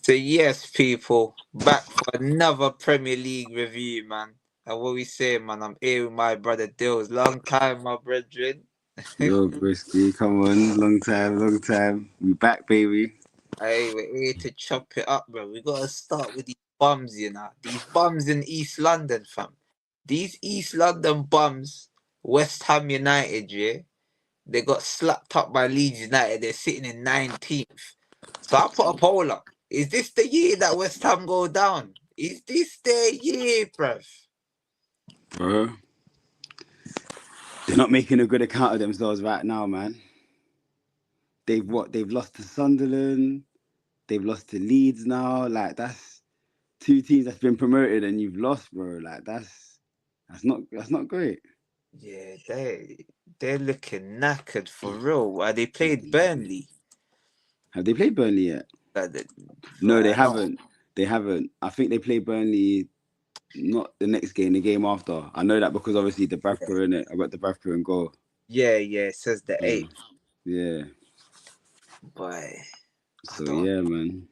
So yes, people, back for another Premier League review, man. And what we say, man, I'm here with my brother Dills. Long time, my brethren. Yo, Brisky, come on. Long time, long time. We back, baby. Hey, we're here to chop it up, bro. We gotta start with these bums, you know. These bums in East London, fam. These East London bums, West Ham United, yeah. They got slapped up by Leeds United. They're sitting in 19th. So I put a poll up. Is this the year that West Ham go down? Is this their year, bruv? Bro, they're not making a good account of themselves right now, man. They've lost to Sunderland. They've lost to Leeds now. Like, that's two teams that's been promoted and you've lost, bro. Like, that's not great. Yeah, they're looking knackered for real. They played Burnley. Have they played Burnley yet? Uh, the- No, they no. haven't. They haven't. I think they played Burnley not the next game, the game after. I know that because obviously the Bravka in it. I got the Bravka in goal. Yeah, it says the Yeah. 8th. Yeah. Boy, I So don't. yeah, man.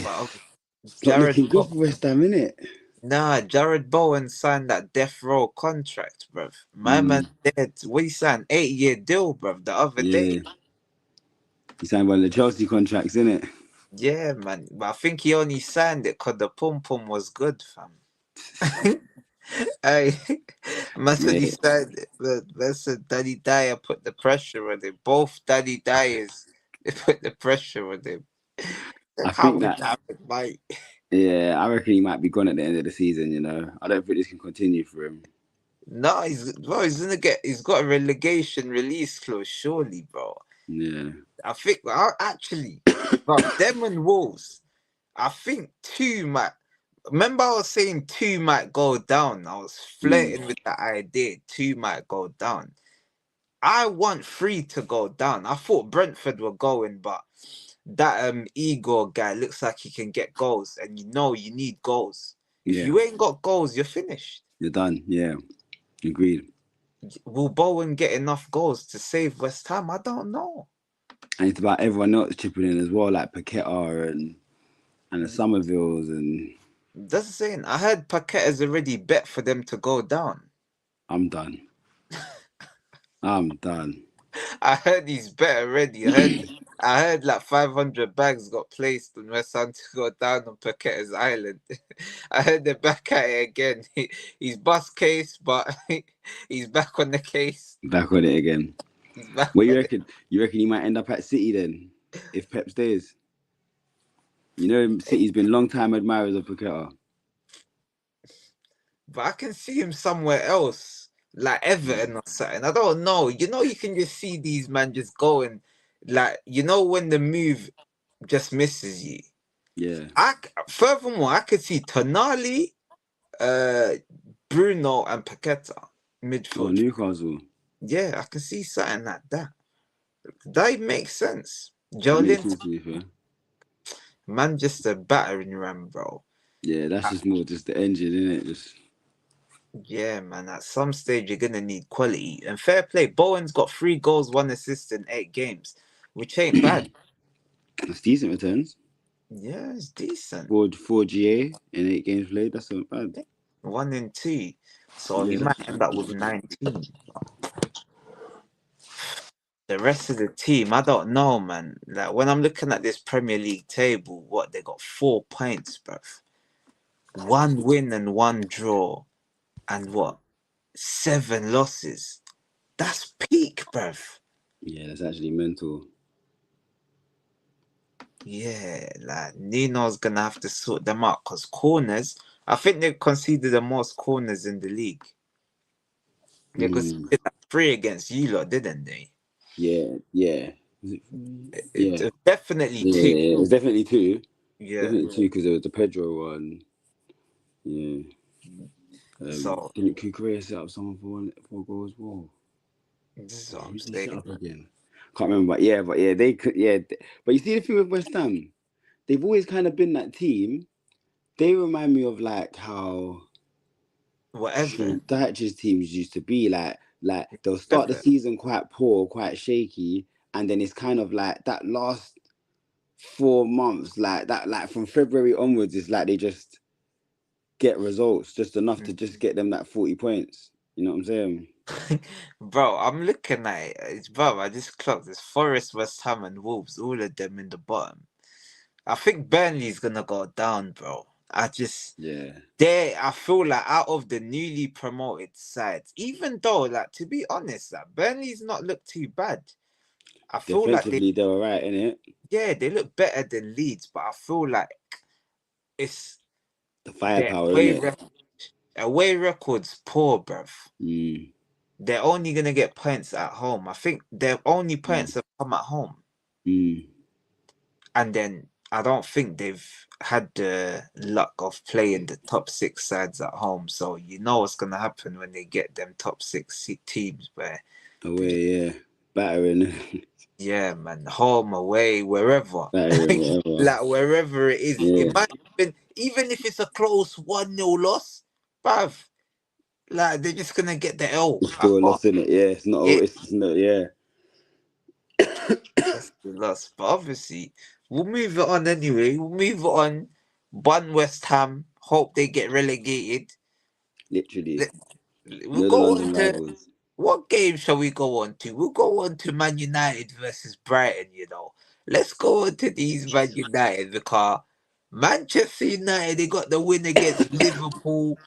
But It's not Jared looking good for West Ham, innit? Jared Bowen signed that death row contract, bruv. My man Mm, said, what he signed? 8-year deal, bruv, the other day. yeah. He signed one of the Chelsea contracts, innit? Yeah, man. But I think he only signed it because the pum pum was good, fam. Hey, man said he Mate, signed it. But man said Danny Dyer put the pressure on him. Both Danny Dyers, they put the pressure on him. I Calm think it that, down, mate. yeah, I reckon he might be gone at the end of the season, you know. I don't think this can continue for him. No, he's got a relegation release clause, surely, bro. Yeah. I think actually, bro, them and Wolves. I think two might. Remember, I was saying two might go down. I was Mm, flirting with that idea. Two might go down. I want three to go down. I thought Brentford were going, but that Igor guy looks like he can get goals, and you need goals. If yeah. you ain't got goals, you're finished. You're done. Yeah. Agreed. Will Bowen get enough goals to save West Ham? I don't know. And it's about everyone else chipping in as well, like Paqueta and the Somervilles and That's the saying. I heard Paquette has already bet for them to go down. I'm done. I'm done. I heard he's bet already. I heard like 500 bags got placed on West Ham to go down on Paquette's island. I heard they're back at it again. He's bust case, but he's back on the case. Back on it again. He's back What you on it. reckon? You reckon he might end up at City then, if Pep stays? You know, City's been long time admirers of Paqueta. But I can see him somewhere else, like Everton or something. I don't know. You can just see these men just going, like, when the move just misses you. Yeah. Furthermore, I could see Tonali, uh, Bruno, and Paqueta Oh, midfield. Newcastle. Yeah, I can see something like that. That makes sense. That makes Jolin, sense to be fair. man, just a battering ram, bro. Yeah, that's Uh, just more just the engine, isn't it? Just Yeah, man. At some stage, you're gonna need quality. And fair play. Bowen's got 3 goals, 1 assist in 8 games, which ain't bad. that's decent returns. Yeah, it's decent. Four GA in 8 games played. That's not bad. 1 and 2. So he Yeah, might that's end up with 19. The rest of the team, I don't know, man. Like when I'm looking at this Premier League table, what they got 4 points, bruv. 1 win and 1 draw, and what 7 losses. That's peak, bruv. yeah, that's actually mental. Yeah, like Nino's gonna have to sort them out because corners. I think they conceded the most corners in the league. They conceded Mm. like 3 against you lot, didn't they? Yeah, yeah, yeah, Definitely yeah. 2. It was definitely two. Yeah. Definitely two because there was the Pedro one. Yeah. So Didn't Kukurea set up someone for a goal as well? this is what I'm Who did he set saying. up again? Can't remember, but yeah, they could, yeah. But you see the thing with West Ham, they've always kind of been that team. They remind me of like how Whatever. Sean Dyche's teams used to be. Like they'll start the Whatever. season quite poor, quite shaky, and then it's kind of like that last 4 months, like that, like from February onwards, it's like they just get results, just enough to just get them that 40 points. You know what I'm saying? Bro, I'm looking at it. Bro, I just clocked this. Forest, West Ham, and Wolves, all of them in the bottom. I think Burnley's gonna go down, bro. Yeah, I feel like out of the newly promoted sides, even though, like, to be honest, like, Burnley's not looked too bad. I feel like defensively they're all right, innit? they look better than Leeds, but I feel like it's The their firepower, innit? away record's poor, bruv. Mm, They're only gonna get points at home. I think their only mm, points have come at home. mm. And then I don't think they've had the luck of playing the top six sides at home. So you know what's gonna happen when they get them top six teams where Away, yeah, battering, yeah, man, home, away, wherever. battering, whatever. Like wherever it is. Yeah, It might even if it's a close 1-0 loss, bruv, like they're just gonna get the L it's at still a home. loss, innit? Yeah, it's not. Yeah, It's not. Yeah, that's the loss. But obviously, we'll move it on anyway. We'll move it on. Bun West Ham. Hope they get relegated. literally. Let- We'll You're the go on London to rivals. what game shall we go on to? We'll go on to Man United versus Brighton, you know. Let's go on to these Man United because Manchester United, they got the win against Liverpool.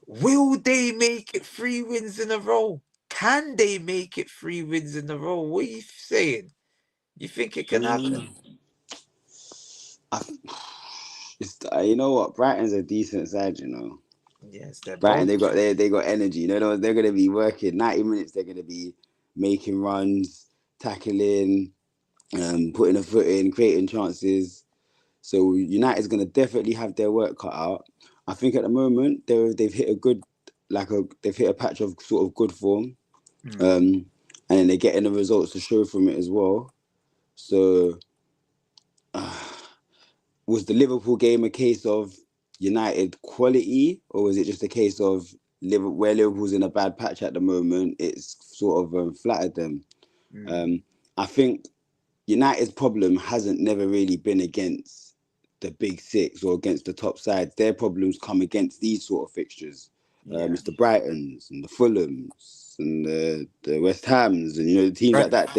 Will they make it 3 wins in a row? Can they make it 3 wins in a row? What are you saying? You think it can happen? Mm, I, you know what? Brighton's a decent side, you know. Yes, they're Brighton, both. they got energy. You know, they're gonna be working 90 minutes. They're gonna be making runs, tackling, putting a foot in, creating chances. So United's gonna definitely have their work cut out. I think at the moment they've hit a good, they've hit a patch of sort of good form, Mm, and then they're getting the results to show from it as well. So was the Liverpool game a case of United quality, or was it just a case of where Liverpool's in a bad patch at the moment? It's sort of flattered them. mm, Um, I think United's problem hasn't never really been against the big six or against the top sides. Their problems come against these sort of fixtures. yeah. It's the Brightons and the Fulhams and the West Hams and the teams like Brent, that.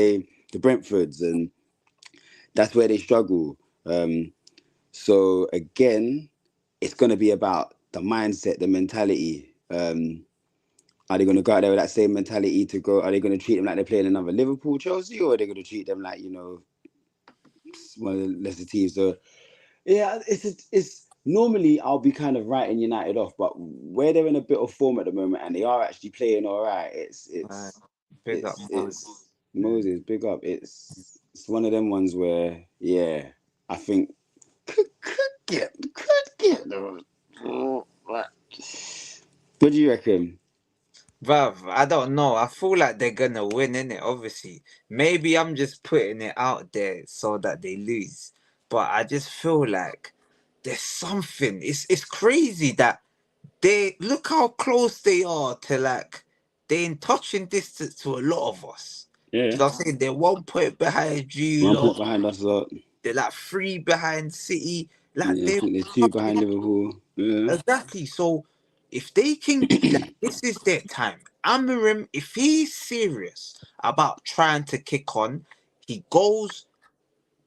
The Brentfords, and that's where they struggle. So again, it's going to be about the mindset, the mentality. Are they going to go out there with that same mentality to go? Are they going to treat them like they're playing another Liverpool, Chelsea, or are they going to treat them like one of the lesser teams? So yeah, it's normally I'll be kind of writing United off, but where they're in a bit of form at the moment and they are actually playing all right, uh, big up Moses. it's Mm. Moses, big up. It's one of them ones where I think could get them. What do you reckon? Bruv, I don't know. I feel like they're gonna win, innit? Obviously. Maybe I'm just putting it out there so that they lose. But I just feel like there's something. It's crazy that they look how close they are to like they're in touching distance to a lot of us. Do Yeah, you know what I'm saying? They're 1 point behind you 1 point lot. behind us lot. They're like 3 behind City. Like Yeah, I they're think there's two behind Liverpool. Yeah, exactly. So if they can, like, this is their time. Amarim, if he's serious about trying to kick on, he goes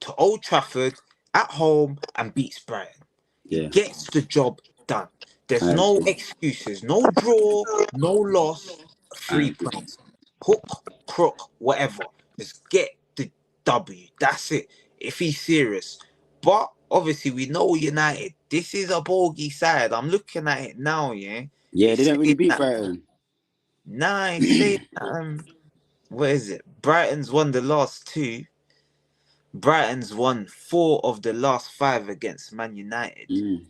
to Old Trafford at home and beats Brighton. He yeah, gets the job done. There's I no agree. excuses, no draw, no loss, I three agree. points. Hook, crook, whatever. Just get the W. That's it. If he's serious. But obviously, we know United. This is a bogey side. I'm looking at it now, yeah. Yeah, they It's don't really saying beat that. Brighton. Nah, it's saying what is it? Brighton's won the last two. Brighton's won 4 of the last 5 against Man United. Mm,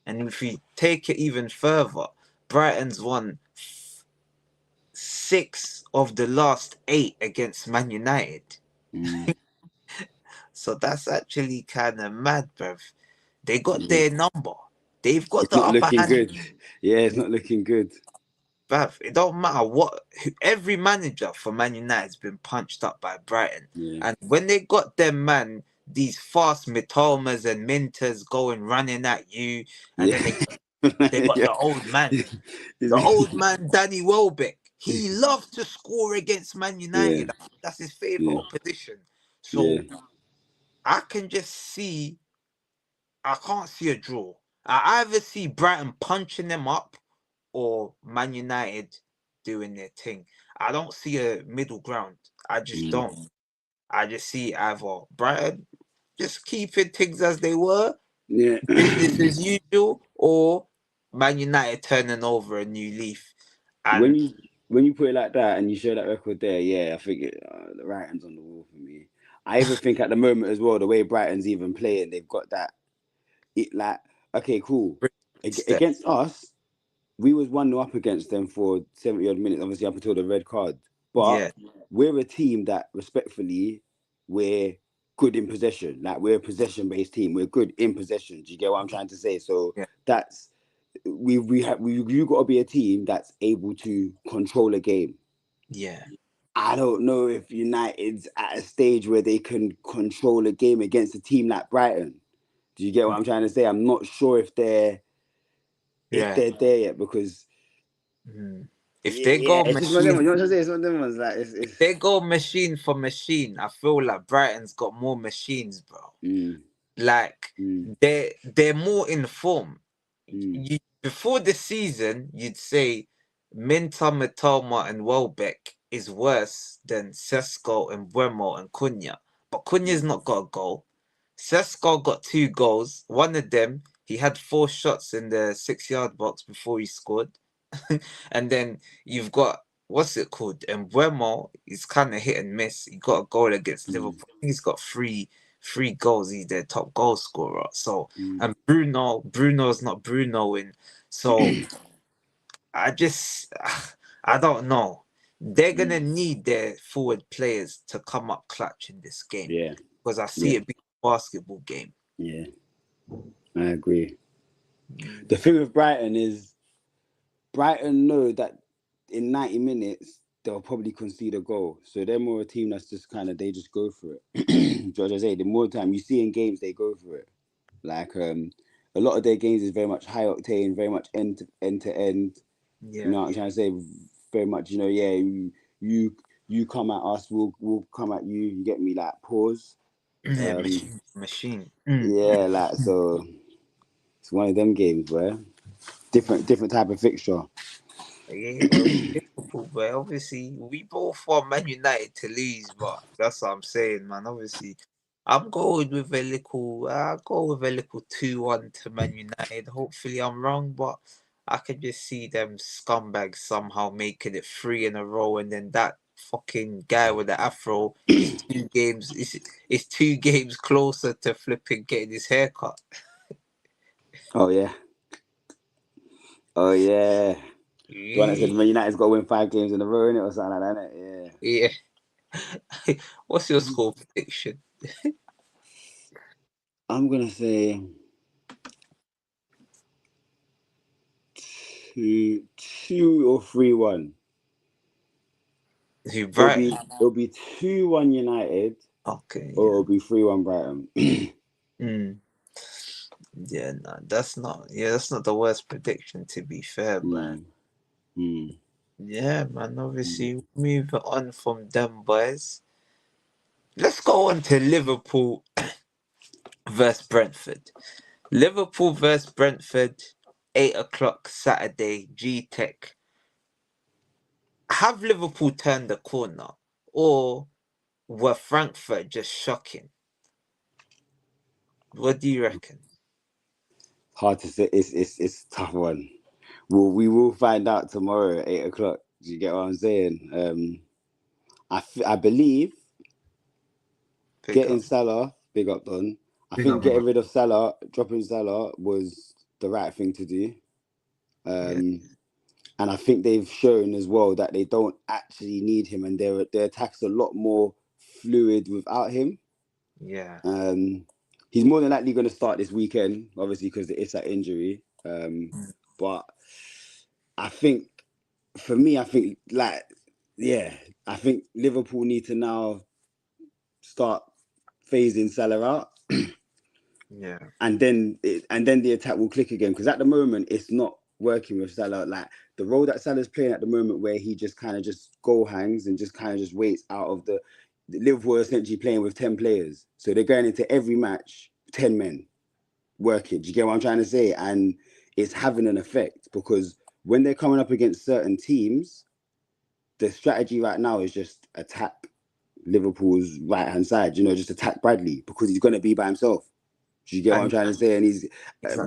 And if we take it even further, Brighton's won 6 of the last 8 against Man United. mm, So that's actually kind of mad, bruv. They got yeah. their number. They've got It's the not upper looking hand. good. Yeah, it's not looking good. Bruv, it don't matter what. Every manager for Man United's been punched up by Brighton. Yeah, And when they got them, man, these fast Mitomas and Minters going running at you, and then they got Yeah. the old man. The old man, Danny Welbeck, he loved to score against Man Yeah. United. That's his favourite Yeah. opposition. Yeah. So I can just see, I can't see a draw. I either see Brighton punching them up or Man United doing their thing. I don't see a middle ground. I just don't. I just see either Brighton just keeping things as they were, Yeah. business as usual, or Man United turning over a new leaf. when And you put it like that and you show that record there, yeah, I think the writing's on the wall for me. I even think at the moment as well, the way Brighton's even playing, they've got that. It like okay, cool. step, Against us, we was 1-0 up against them for 70 odd minutes, obviously up until the red card. But yeah, we're a team that, respectfully, we're good in possession. Like we're a possession-based team. We're good in possession. Do you get what I'm trying to say? So yeah, that's you got to be a team that's able to control a game. yeah. I don't know if United's at a stage where they can control a game against a team like Brighton. Do you get what I'm trying to say? I'm not sure if they're Yeah. there yet because If they yeah, go it's just one of them machine, ones. You know what I'm saying? It's one of them ones. Like if they go machine for machine, I feel like Brighton's got more machines, bro. mm, Like mm, they're more in form. mm, Before the season, you'd say Minta, Matoma, and Welbeck is worse than Sesko and Buemo and Cunha. But Cunha's not got a goal. Sesko got 2 goals. One of them, he had 4 shots in the 6-yard box before he scored. And then you've got what's it called? And Buemo is kind of hit and miss. He got a goal against Liverpool. I think he's got three goals. He's their top goal scorer. So and Bruno's not Brunoing. So I just I don't know. They're gonna need their forward players to come up clutch in this game yeah, because I see yeah, it being a basketball game. yeah. I agree. The thing with Brighton is Brighton know that in 90 minutes they'll probably concede a goal. So they're more a team that's just kind of they just go for it. George, I say the more time you see in games they go for it. Like a lot of their games is very much high octane, very much end to end. You Yeah, know what I'm trying to say? Very much, yeah, you come at us, we'll come at you. You get me? Like pause. yeah, machine. Yeah, like so. It's one of them games where different type of fixture. Yeah, well, Liverpool, but obviously we both want Man United to lose, but that's what I'm saying, man. Obviously, I'm going with a little. I'll go with a little 2-1 to Man United. Hopefully, I'm wrong, but I could just see them scumbags somehow making it 3 in a row, and then that fucking guy with the afro is 2 games. It's 2 games closer to flipping getting his haircut. Oh yeah, oh yeah. The one that said Yeah. Man United's got to win 5 games in a row, innit, or something like that, innit? Yeah. What's your score prediction? I'm gonna say two or 3-1. Who It'll be Brighton? it'll be 2-1 United Okay, or yeah. it'll be 3-1 Brighton. Mm. Yeah, no, that's not. Yeah, that's not the worst prediction. To be fair, man. mm, mm, Yeah, man. mm. Obviously, moving on from them boys. Let's go on to Liverpool versus Brentford. Liverpool versus Brentford, 8 o'clock Saturday. G Tech. Have Liverpool turned the corner, or were Frankfurt just shocking? What do you reckon? Hard to say. It's a tough one. We will find out tomorrow at 8 o'clock. Do you get what I'm saying? I believe Pick getting up. Salah, big up Don. I Big think up. getting rid of Salah, dropping Salah was the right thing to do. Yeah. And I think they've shown as well that they don't actually need him, and their attack's a lot more fluid without him. Yeah. He's more than likely going to start this weekend, obviously because it's that injury. But I think for me, I think I think Liverpool need to now start phasing Salah out. Yeah. And then the attack will click again, because at the moment it's not working with Salah. Like the role that Salah's playing at the moment, where he just kind of just goal hangs and just kind of just waits out of the Liverpool are essentially playing with 10 players, so they're going into every match 10 men working. Do you get what I'm trying to say? And it's having an effect, because when they're coming up against certain teams, the strategy right now is just attack Liverpool's right hand side. Just attack Bradley, because he's going to be by himself. Do you get what I'm trying to say? And he's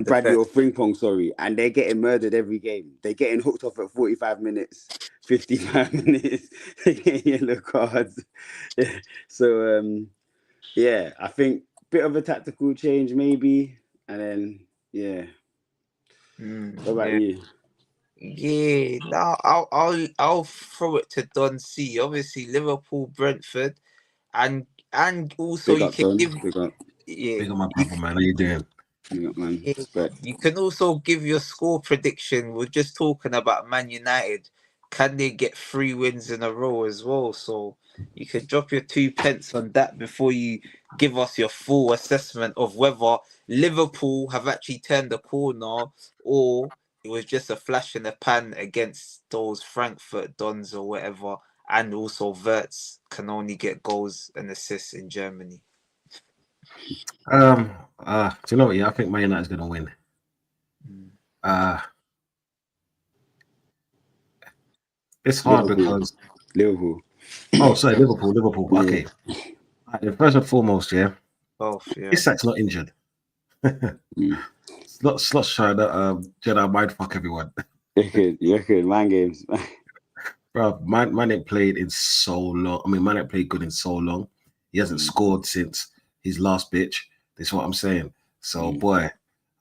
Bradley or Frimpong, sorry. And they're getting murdered every game. They're getting hooked off at 45 minutes, 55 minutes. They're getting yellow cards. So, yeah, I think a bit of a tactical change maybe. And then, yeah. What about you? Yeah, no, I'll throw it to Don C. Obviously, Liverpool, Brentford, and also Big you up, can Don. give Big up. yeah Big on my you brother, man. How you doing? Big up, man. Yeah, Respect. you can also give your score prediction. We're just talking about Man United. Can they get 3 wins in a row as well? So you can drop your 2 pence on that before you give us your full assessment of whether Liverpool have actually turned the corner, or it was just a flash in the pan against those Frankfurt Dons or whatever. And also Wirtz can only get goals and assists in Germany. Do you know what? Yeah, I think Man United's gonna win. It's hard because Liverpool. sorry, Liverpool. Yeah. Okay. First and foremost, yeah. Both, yeah. Isak's not injured. Slots trying to Jedi mind fuck everyone. You're good. Mind games. Bro, man ain't played in so long. I mean, man ain't played good in so long. He hasn't scored since his last bitch. That's what I'm saying. So, boy,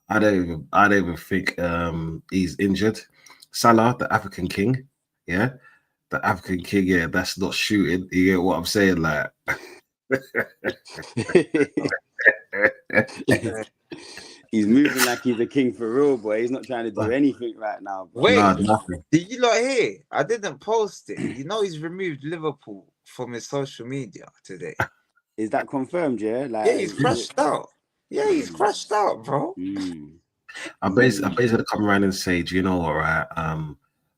I don't even think he's injured. Salah, the African king, yeah, the African king, yeah, that's not shooting. You get what I'm saying, like. He's moving like he's a king for real, boy. He's not trying to do anything right now, bro. Wait, nothing. Did you not hear? I didn't post it. He's removed Liverpool from his social media today. Is that confirmed? Yeah, yeah, he's crashed out. Yeah, he's crashed out, bro. I basically come around and say, do you know what, right?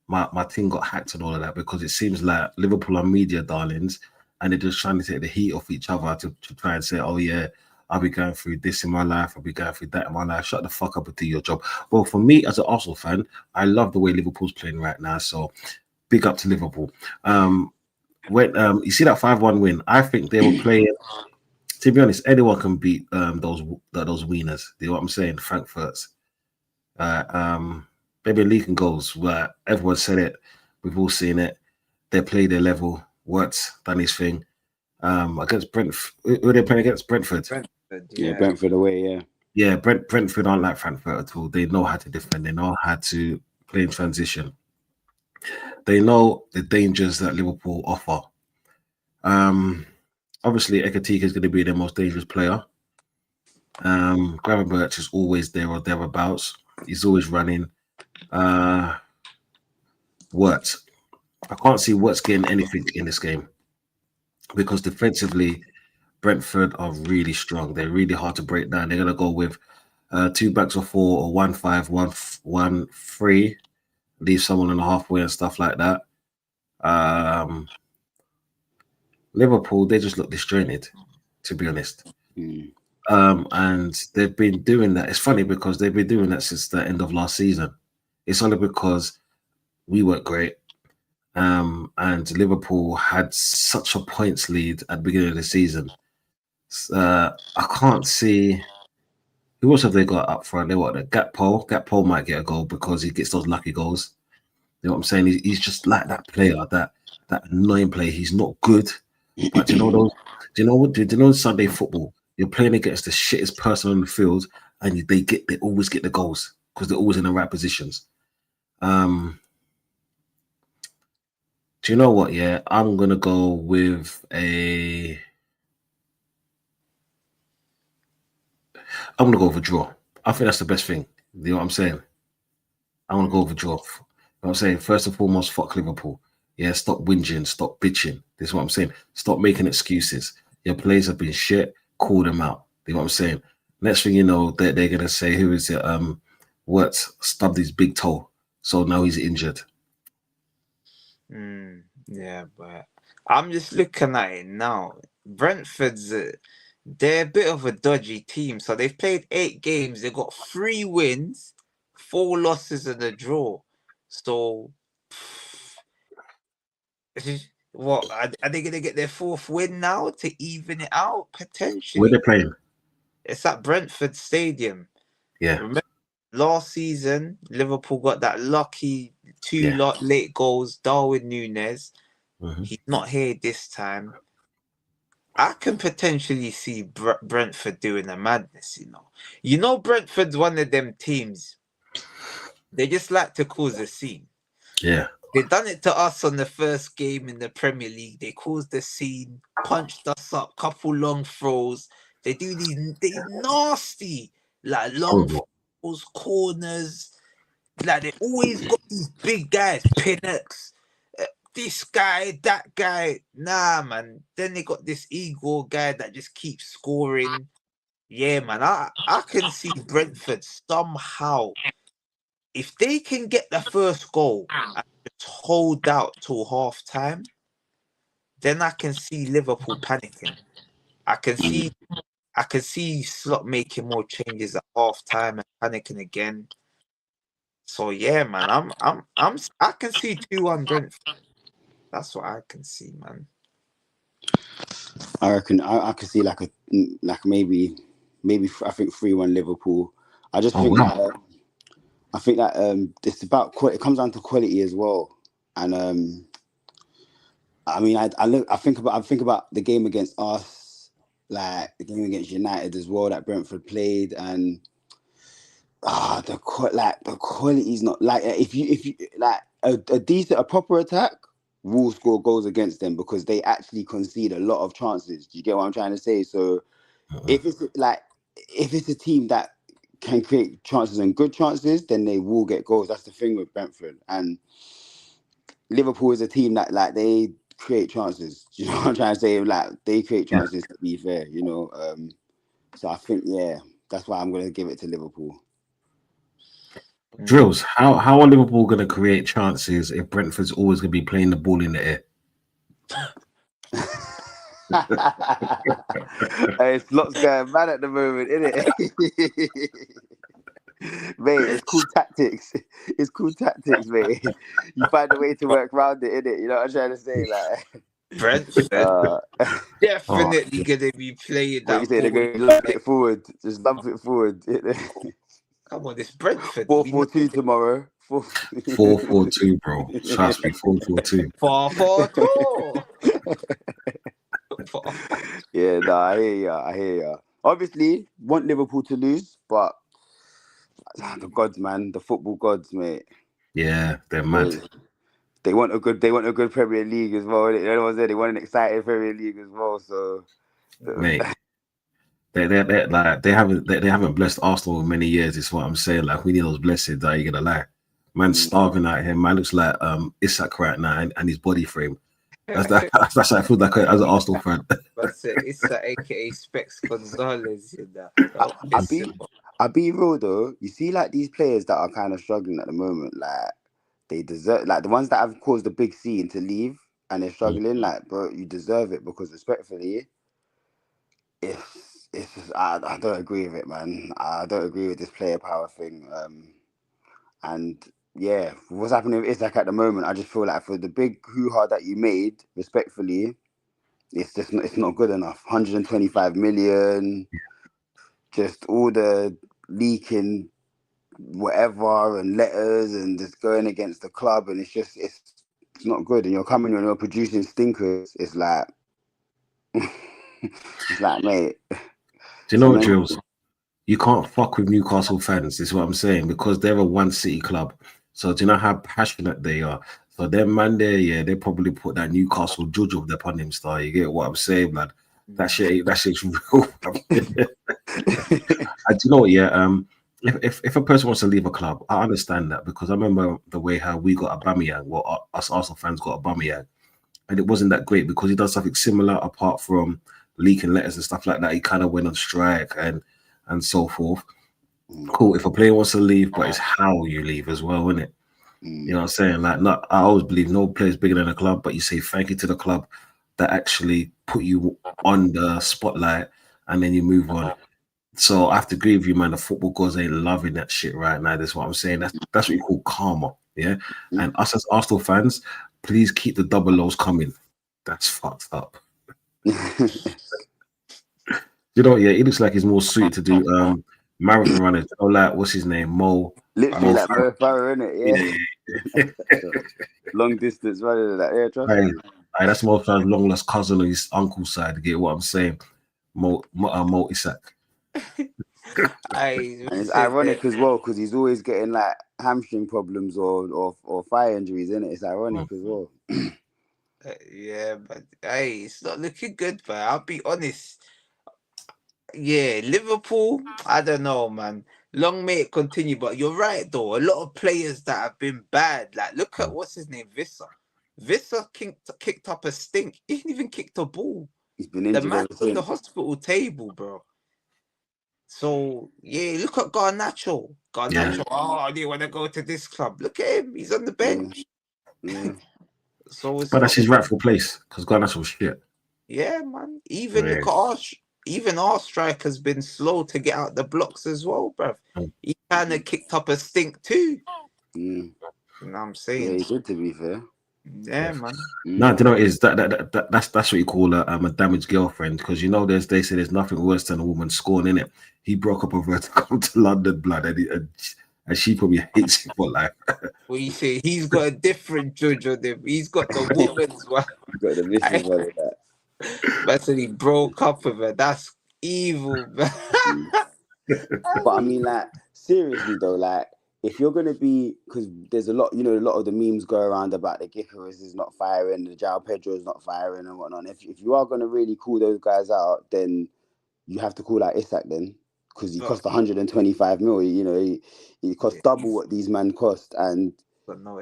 My team got hacked and all of that, because it seems like Liverpool are media darlings and they're just trying to take the heat off each other to try and say, oh yeah, I'll be going through this in my life, I'll be going through that in my life. Shut the fuck up and do your job. Well, for me as an Arsenal fan, I love the way Liverpool's playing right now. So big up to Liverpool. When you see that 5-1 win, I think they were playing. To be honest, anyone can beat those wieners. You know what I'm saying? Frankfurt's. Maybe leaking goals, where everyone said it. We've all seen it. They play their level. Wirtz done his thing. Against Brentford. Who are they playing against? Brentford. Brentford away, yeah. Yeah, Brentford aren't like Frankfurt at all. They know how to defend. They know how to play in transition. They know the dangers that Liverpool offer. Obviously, Ekatike is going to be their most dangerous player. Gravenberch is always there or thereabouts. He's always running. Wirtz. I can't see Wirtz getting anything in this game, because defensively, Brentford are really strong. They're really hard to break down. They're going to go with 2 backs of 4 or 1-5-1-1-3, leave someone in the halfway and stuff like that. Liverpool, they just look disjointed, to be honest. And they've been doing that. It's funny because they've been doing that since the end of last season. It's only because we weren't great. And Liverpool had such a points lead at the beginning of the season. I can't see who else have they got up front. They what? Gakpo. Gakpo might get a goal because he gets those lucky goals. You know what I'm saying? He's just like that player, that annoying player. He's not good, but do you know those? Do you know what? Do you know Sunday football? You're playing against the shittest person on the field, and they always get the goals because they're always in the right positions. Do you know what? Yeah, I'm gonna go with a. I'm gonna go with a draw. I think that's the best thing. You know what I'm saying? I'm gonna go with a draw. You know what I'm saying? First and foremost, fuck Liverpool. Yeah, stop whinging, stop bitching. This is what I'm saying. Stop making excuses. Your players have been shit. call them out. You know what I'm saying? Next thing you know, they're gonna say, who is it? What stubbed his big toe, so now he's injured. Yeah, but I'm just looking at it now. Brentford's they're a bit of a dodgy team. So they've played 8 games. They've got 3 wins, 4 losses, and a draw. So what are they gonna get their 4th win now to even it out Where potentially? they playing? It's at Brentford Stadium. Yeah. Remember last season, Liverpool got that lucky 2 late goals. Darwin Núñez. He's not here this time. I can potentially see Brentford doing a madness, you know. You know, Brentford's one of them teams. They just like to cause a scene. Yeah. They done it to us on the first game in the Premier League. They caused the scene, punched us up, couple long throws. They do these nasty, like long throws, corners. Like they always got these big guys, Pinnocks. This guy, that guy, nah, man. Then they got this Igor guy that just keeps scoring. Yeah, man. I can see Brentford somehow, if they can get the first goal and just hold out till half time, then I can see Liverpool panicking. I can see Slot making more changes at half time and panicking again. So yeah, man. I can see 2-1 Brentford. That's what I can see, man. I reckon I could see like maybe I think 3-1 Liverpool. I just think that I think that it's about it comes down to quality as well. And I mean I think about the game against us, like the game against United as well that Brentford played, and the quality is not like if you like a proper attack will score goals against them because they actually concede a lot of chances. Do you get what I'm trying to say? So if it's a team that can create chances and good chances, then they will get goals. That's the thing with Brentford. And Liverpool is a team that like they create chances. Do you know what I'm trying to say? Like they create chances, to be fair, you know. So I think that's why I'm gonna give it to Liverpool. Drills, how are Liverpool going to create chances if Brentford's always going to be playing the ball in the air? It's lots going mad at the moment, isn't it? Mate, it's cool tactics. It's cool tactics, mate. You find a way to work around it, innit? You know what I'm trying to say? Like Brentford definitely gonna be playing that. What you say? They're going to lump it forward. Just lump it forward. Come on, this Brentford. 4-4-2 tomorrow. 4-4-2, bro. Trust me, 4-4-2. 4-4-2. Yeah, no, I hear ya. Obviously, want Liverpool to lose, but the gods, man, the football gods, mate. Yeah, they're mad. They want a good Premier League as well. They want an exciting Premier League as well. So, mate, they haven't blessed Arsenal in many years. Is what I'm saying. Like we need those blessings. Are you gonna lie? Man's starving out here. Man looks like Isak right now and his body frame. That's what I feel like as an Arsenal fan. That's it. Isak, aka Specs Gonzalez. I'll be real though. You see, like these players that are kind of struggling at the moment, like they deserve, like the ones that have caused a big scene to leave and they're struggling. Like, bro, you deserve it because respectfully, it's just, I don't agree with it, man. I don't agree with this player power thing. And yeah, what's happening with Isak at the moment, I just feel like for the big hoo-ha that you made, respectfully, it's not good enough. 125 million, just all the leaking whatever and letters and just going against the club, and it's not good. And you're coming and you're producing stinkers. It's like it's like, mate. Do you know what, Drills? You can't fuck with Newcastle fans, is what I'm saying, because they're a one city club. So do you know how passionate they are? So them man there, they probably put that Newcastle judge of upon him star. You get what I'm saying, man? That shit's real. And do you know what, if a person wants to leave a club, I understand that, because I remember the way how we got Aubameyang, us Arsenal fans got Aubameyang, and it wasn't that great because he does something similar apart from leaking letters and stuff like that, he kind of went on strike and so forth. Cool. If a player wants to leave, but it's how you leave as well, isn't it? You know what I'm saying? Like, not, I always believe no player is bigger than a club, but you say thank you to the club that actually put you on the spotlight, and then you move on. So I have to agree with you, man. The football gods ain't loving that shit right now. That's what I'm saying. That's what you call karma, yeah. And us as Arsenal fans, please keep the double lows coming. That's fucked up. You know, yeah, it looks like he's more suited to do marathon runners. You know, like what's his name, Literally like Mo Farah, innit? Yeah. Long distance running like, yeah, trust me. That's Mo Farah's long lost cousin on his uncle's side. To get what I'm saying, Mo Isak. And it's ironic as well because he's always getting like hamstring problems or thigh injuries, isn't it? It's ironic as well. Yeah, but hey, it's not looking good, but I'll be honest. Yeah, Liverpool, I don't know, man. Long may it continue, but you're right though. A lot of players that have been bad. Like, look at what's his name, Visser. Visser kicked up a stink. He didn't even kick the ball. He's been injured. The man's on the hospital table, bro. So yeah, look at Garnacho. Oh, do you want to go to this club? Look at him. He's on the bench. Yeah. So it's but that's his rightful place because Garnacho was shit. Yeah, man. Even look at our striker's been slow to get out the blocks as well, bruv. He kind of kicked up a stink too. You know what I'm saying? Yeah, he did, to be fair. Yeah, man. No, do you know what it is? That's what you call a damaged girlfriend, because you know they say there's nothing worse than a woman scorning it. He broke up with her to come to London, blood, and she probably hates him for life. What you say? He's got a different judge on him. He's got the woman's one. Got the missus one of that. That's when he broke up with her. That's evil, man. But I mean, like, seriously though, like, if you're gonna be, because there's a lot of the memes go around about the Gickeras is not firing, the João Pedro is not firing and whatnot. If you are gonna really call those guys out, then you have to call out Isak then, because he cost 125 mil. You know, he cost double what these men cost, and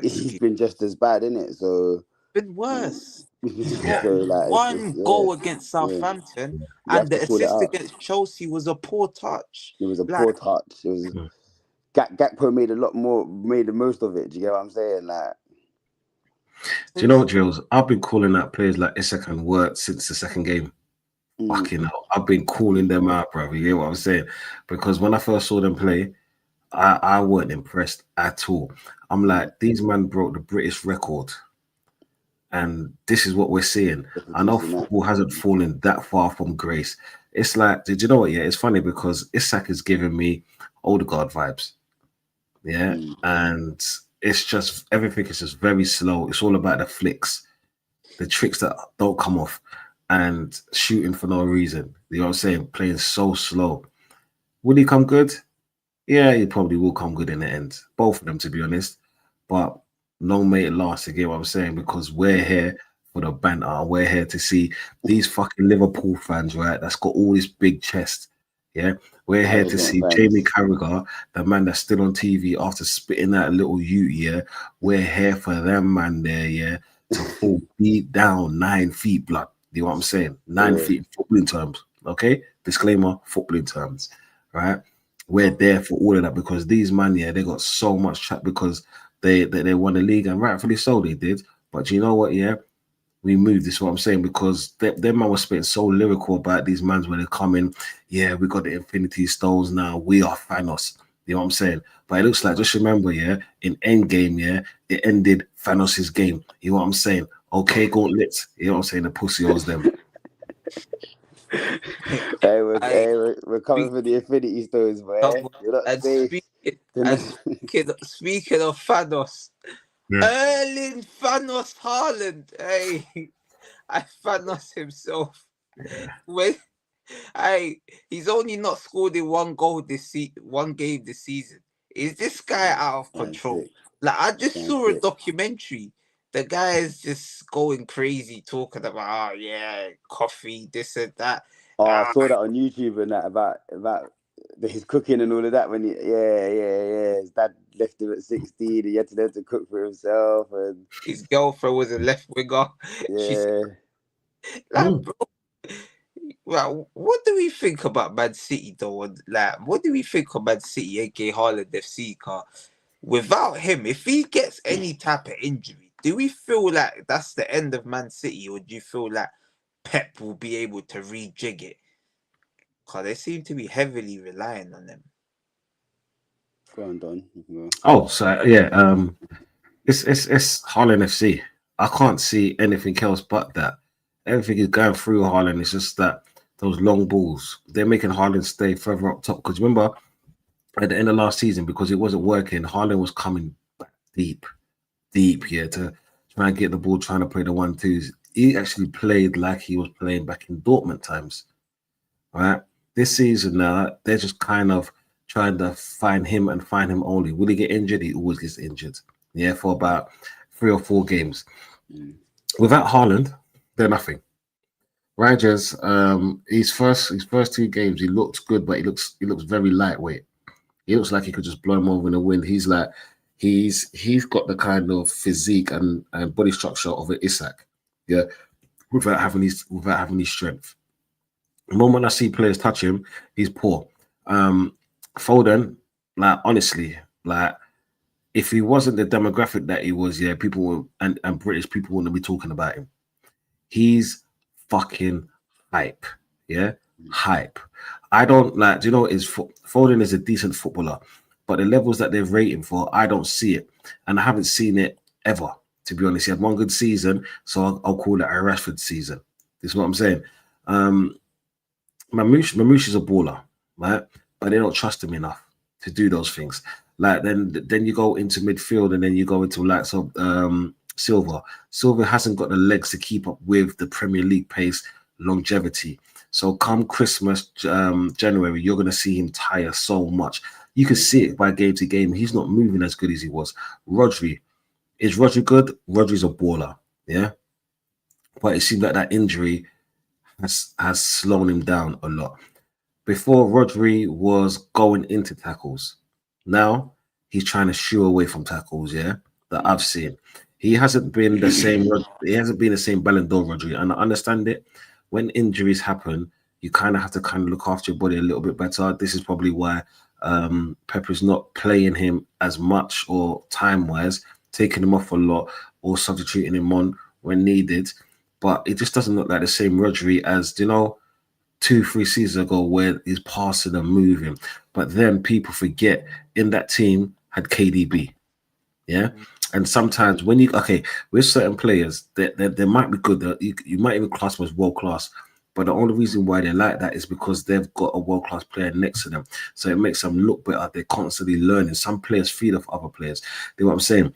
he's been just as bad, innit? So been worse. So, like, one goal against Southampton, and the assist against Chelsea was a poor touch. It was a poor touch. It was Gakpo made the most of it. Do you get what I'm saying? Like, do you know what, Drills? I've been calling out players like Isak and Wirt since the second game. Fucking hell, I've been calling them out, bro. You get what I'm saying? Because when I first saw them play, I weren't impressed at all. I'm like, these men broke the British record. And this is what we're seeing. I know football hasn't fallen that far from grace. It's like, did you know what? Yeah, it's funny because Isak is giving me Odegaard vibes. Yeah. And it's just, everything is just very slow. It's all about the flicks, the tricks that don't come off, and shooting for no reason. You know what I'm saying? Playing so slow. Will he come good? Yeah, he probably will come good in the end. Both of them, to be honest. But long may it last, you get what I'm saying? Because we're here for the banter. We're here to see these fucking Liverpool fans, right? That's got all this big chest. Yeah. We're here to see Jamie Carragher, the man that's still on TV after spitting that little ute, yeah. We're here for them, man, there, yeah, to fall beat down 9 feet, blood. You know what I'm saying? 9 feet in footballing terms. Okay? Disclaimer, footballing terms. Right? We're there for all of that because these man, yeah, they got so much chat because they won the league, and rightfully so they did. But you know what, yeah? We moved, this is what I'm saying, because them man was spitting so lyrical about these mans when they come in. Yeah, we got the Infinity Stones now. We are Thanos. You know what I'm saying? But it looks like, just remember, yeah, in Endgame, yeah, it ended Thanos' game. You know what I'm saying? Okay, gauntlets. You know what I'm saying? The pussy owes them. We're coming for the Infinity Stones, boy. Speaking of Thanos, Erling Thanos Haaland, hey, Thanos himself. He's only not scored in one game this season. Is this guy out of control? Like, I just saw a documentary. The guy is just going crazy, talking about, coffee, this and that. I saw that on YouTube and that about his cooking and all of that. When his dad left him at 16, and he had to learn to cook for himself, and his girlfriend was a left winger. Yeah, like, bro, Well, what do we think about Man City though? Like, what do we think of Man City, aka Haaland FC? Car without him, if he gets any type of injury, do we feel like that's the end of Man City, or do you feel like Pep will be able to rejig it? Because they seem to be heavily relying on them. Go on, Don. You can go. Oh, so yeah, it's Haaland FC. I can't see anything else but that. Everything is going through Haaland. It's just that those long balls, they're making Haaland stay further up top. Because remember, at the end of last season, because it wasn't working, Haaland was coming back deep, yeah, to try and get the ball, trying to play the 1-2s. He actually played like he was playing back in Dortmund times. Right? This season now, they're just kind of trying to find him and find him only. Will he get injured? He always gets injured. Yeah, for about 3 or 4 games. Without Haaland, they're nothing. Rogers, his first 2 games, he looked good, but he looks very lightweight. He looks like he could just blow him over in the wind. He's like he's got the kind of physique and body structure of an Isak, yeah, without having his strength. The moment I see players touch him, he's poor. Foden, like honestly, like if he wasn't the demographic that he was, yeah, people and British people wouldn't be talking about him. He's fucking hype, yeah, hype. I don't like. Do you know? Foden is a decent footballer, but the levels that they've rated him for, I don't see it, and I haven't seen it ever. To be honest, he had one good season, so I'll call it a Rashford season. This is what I'm saying. Mamouche is a baller, right? But they don't trust him enough to do those things. Like then you go into midfield and then you go into like Silva. Silva hasn't got the legs to keep up with the Premier League pace, longevity. So come Christmas, January, you're going to see him tire so much. You can see it by game to game. He's not moving as good as he was. Rodri. Is Rodri good? Rodri's a baller, yeah? But it seems like that injury has slowed him down a lot. Before, Rodri was going into tackles. Now, he's trying to shoo away from tackles, yeah, that I've seen. He hasn't been the same. He hasn't been the same Ballon d'Or Rodri, and I understand it. When injuries happen, you kind of have to kind of look after your body a little bit better. This is probably why Pepper's not playing him as much or time-wise, taking him off a lot or substituting him on when needed. But it just doesn't look like the same Rodri as, 2-3 seasons ago where he's passing and moving. But then people forget in that team had KDB. Yeah. And sometimes when with certain players, they might be good. You might even class them as world class. But the only reason why they're like that is because they've got a world class player next to them. So it makes them look better. They're constantly learning. Some players feed off other players. You know what I'm saying?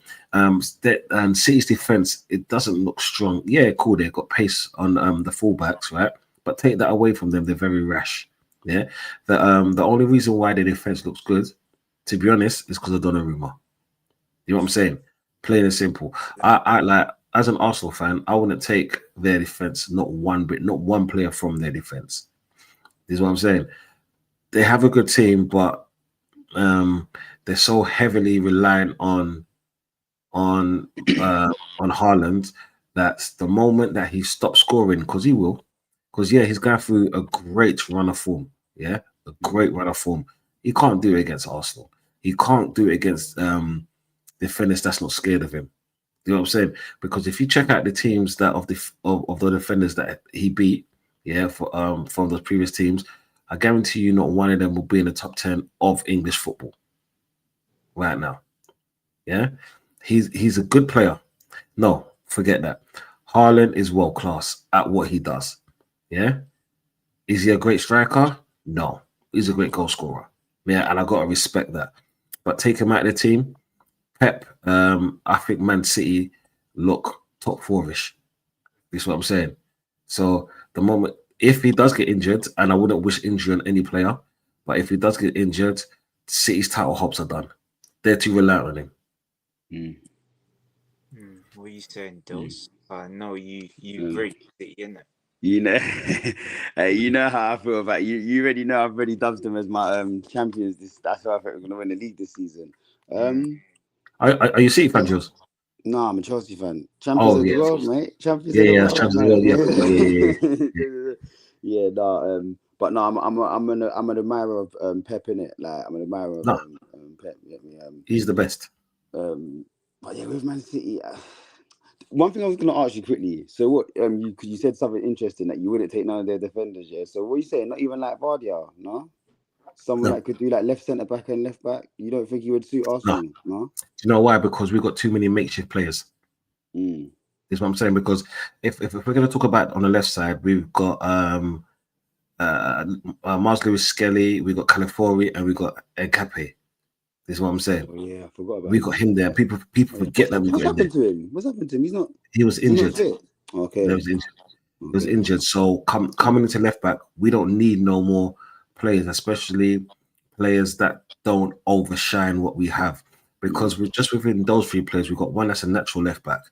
City's defense, it doesn't look strong. Yeah, cool. They've got pace on the fullbacks, right? But take that away from them, they're very rash. Yeah. The only reason why their defense looks good, to be honest, is because of Donnarumma. You know what I'm saying? Plain and simple. I like, as an Arsenal fan, I wouldn't take their defense, not one player from their defense. This is what I'm saying. They have a good team, but they're so heavily reliant on Haaland that the moment that he stops scoring, because he will, because he's going through a great run of form. Yeah, a great run of form. He can't do it against Arsenal. He can't do it against defenders that's not scared of him. You know what I'm saying? Because if you check out the teams that of the defenders that he beat, from those previous teams, I guarantee you not one of them will be in the top 10 of English football right now. Yeah, he's a good player. No, forget that. Haaland is world class at what he does. Yeah, is he a great striker? No, he's a great goal scorer. Yeah, and I gotta respect that. But take him out of the team. Pep, I think Man City look top 4-ish. This is what I'm saying. So the moment, if he does get injured, and I wouldn't wish injury on any player, but if he does get injured, City's title hopes are done. They're too reliant on him. What are you saying, Dose? No, you great City, innit? You know how I feel about you. You already know I've already dubbed them as my champions. That's why I think we're gonna win the league this season. Are you City fan, Jules? No, I'm a Chelsea fan. Champions of the world, mate. Champions of the world. Champions of the world. Yeah. Yeah, no, but no, I'm an admirer of Pep, innit? Like I'm an admirer of No, Pep. You get me? he's the best. But yeah, with Man City, one thing I was gonna ask you quickly. So what? You said something interesting that you wouldn't take none of their defenders. Yeah. So what are you saying? Not even like Vardy, no? Someone No, that could do like left centre back and left back. You don't think he would suit no. Arsenal? No. Do you know why? Because we got too many makeshift players. Mm. Is what I'm saying. Because if we're going to talk about on the left side, we've got Mars Lewis Skelly, we got Calafiori, and we got Nkape. This is what I'm saying. Oh yeah, I forgot about We him. got him there. People forget that we What's got him there. happened to him? What's happened to him? He's not. He was injured. He not fit? Okay. He was injured. He was injured. So coming into left back, we don't need no more players, especially players that don't overshine what we have. Because we're just within those three players, we've got one that's a natural left back,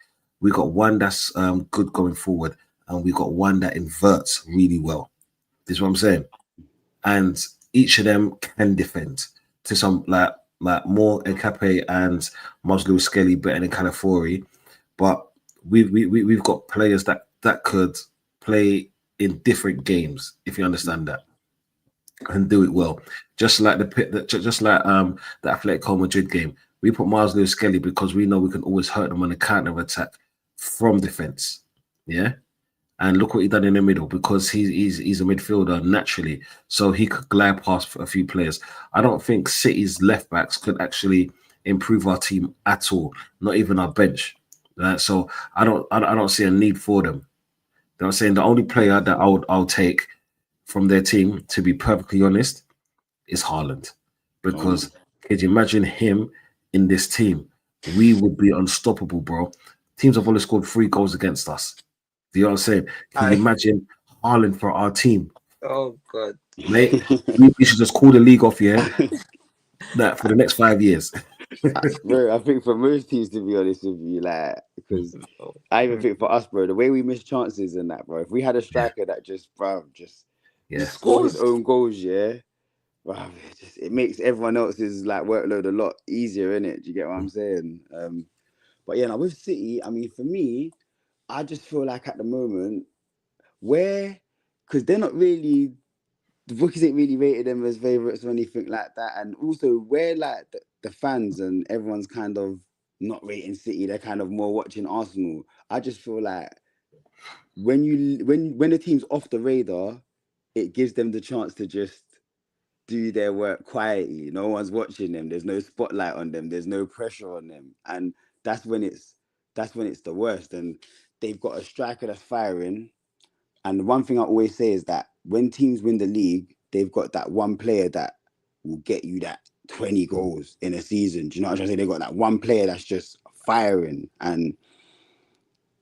we got one that's good going forward, and we got one that inverts really well. This is what I'm saying. And each of them can defend to some like more Nkape and Moslu Skelly better than Calafiori. But we've got players that could play in different games, if you understand that, and do it well. Just like the Atletico Madrid game, we put Miles Lewis Skelly because we know we can always hurt them on the counter attack from defense. Yeah. And look what he done in the middle, because he's a midfielder naturally, so he could glide past a few players. I don't think City's left backs could actually improve our team at all, not even our bench. Right? So I don't see a need for them. I'm saying the only player that I'll take from their team, to be perfectly honest, is Haaland, because could you imagine him in this team? We would be unstoppable, bro. Teams have only scored 3 goals against us. Do you know what I'm saying? Can you imagine Haaland for our team? Oh God, Mate, we should just call the league off, yeah? That for the next 5 years. Bro, I think for most teams, to be honest with you, like, because I even think for us, bro, the way we miss chances and that, bro, if we had a striker that just score his own goals, yeah, bro, it makes everyone else's like workload a lot easier, innit? Do you get what I'm saying? But yeah, now with City, I mean, for me, I just feel like at the moment, because they're not really, the bookies ain't really rated them as favourites or anything like that. And also, where like the fans and everyone's kind of not rating City, they're kind of more watching Arsenal. I just feel like when the team's off the radar, it gives them the chance to just do their work quietly. No one's watching them. There's no spotlight on them. There's no pressure on them. And that's when it's the worst. And they've got a striker that's firing. And the one thing I always say is that when teams win the league, they've got that one player that will get you that 20 goals in a season. Do you know what I'm trying to say? They've got that one player that's just firing. And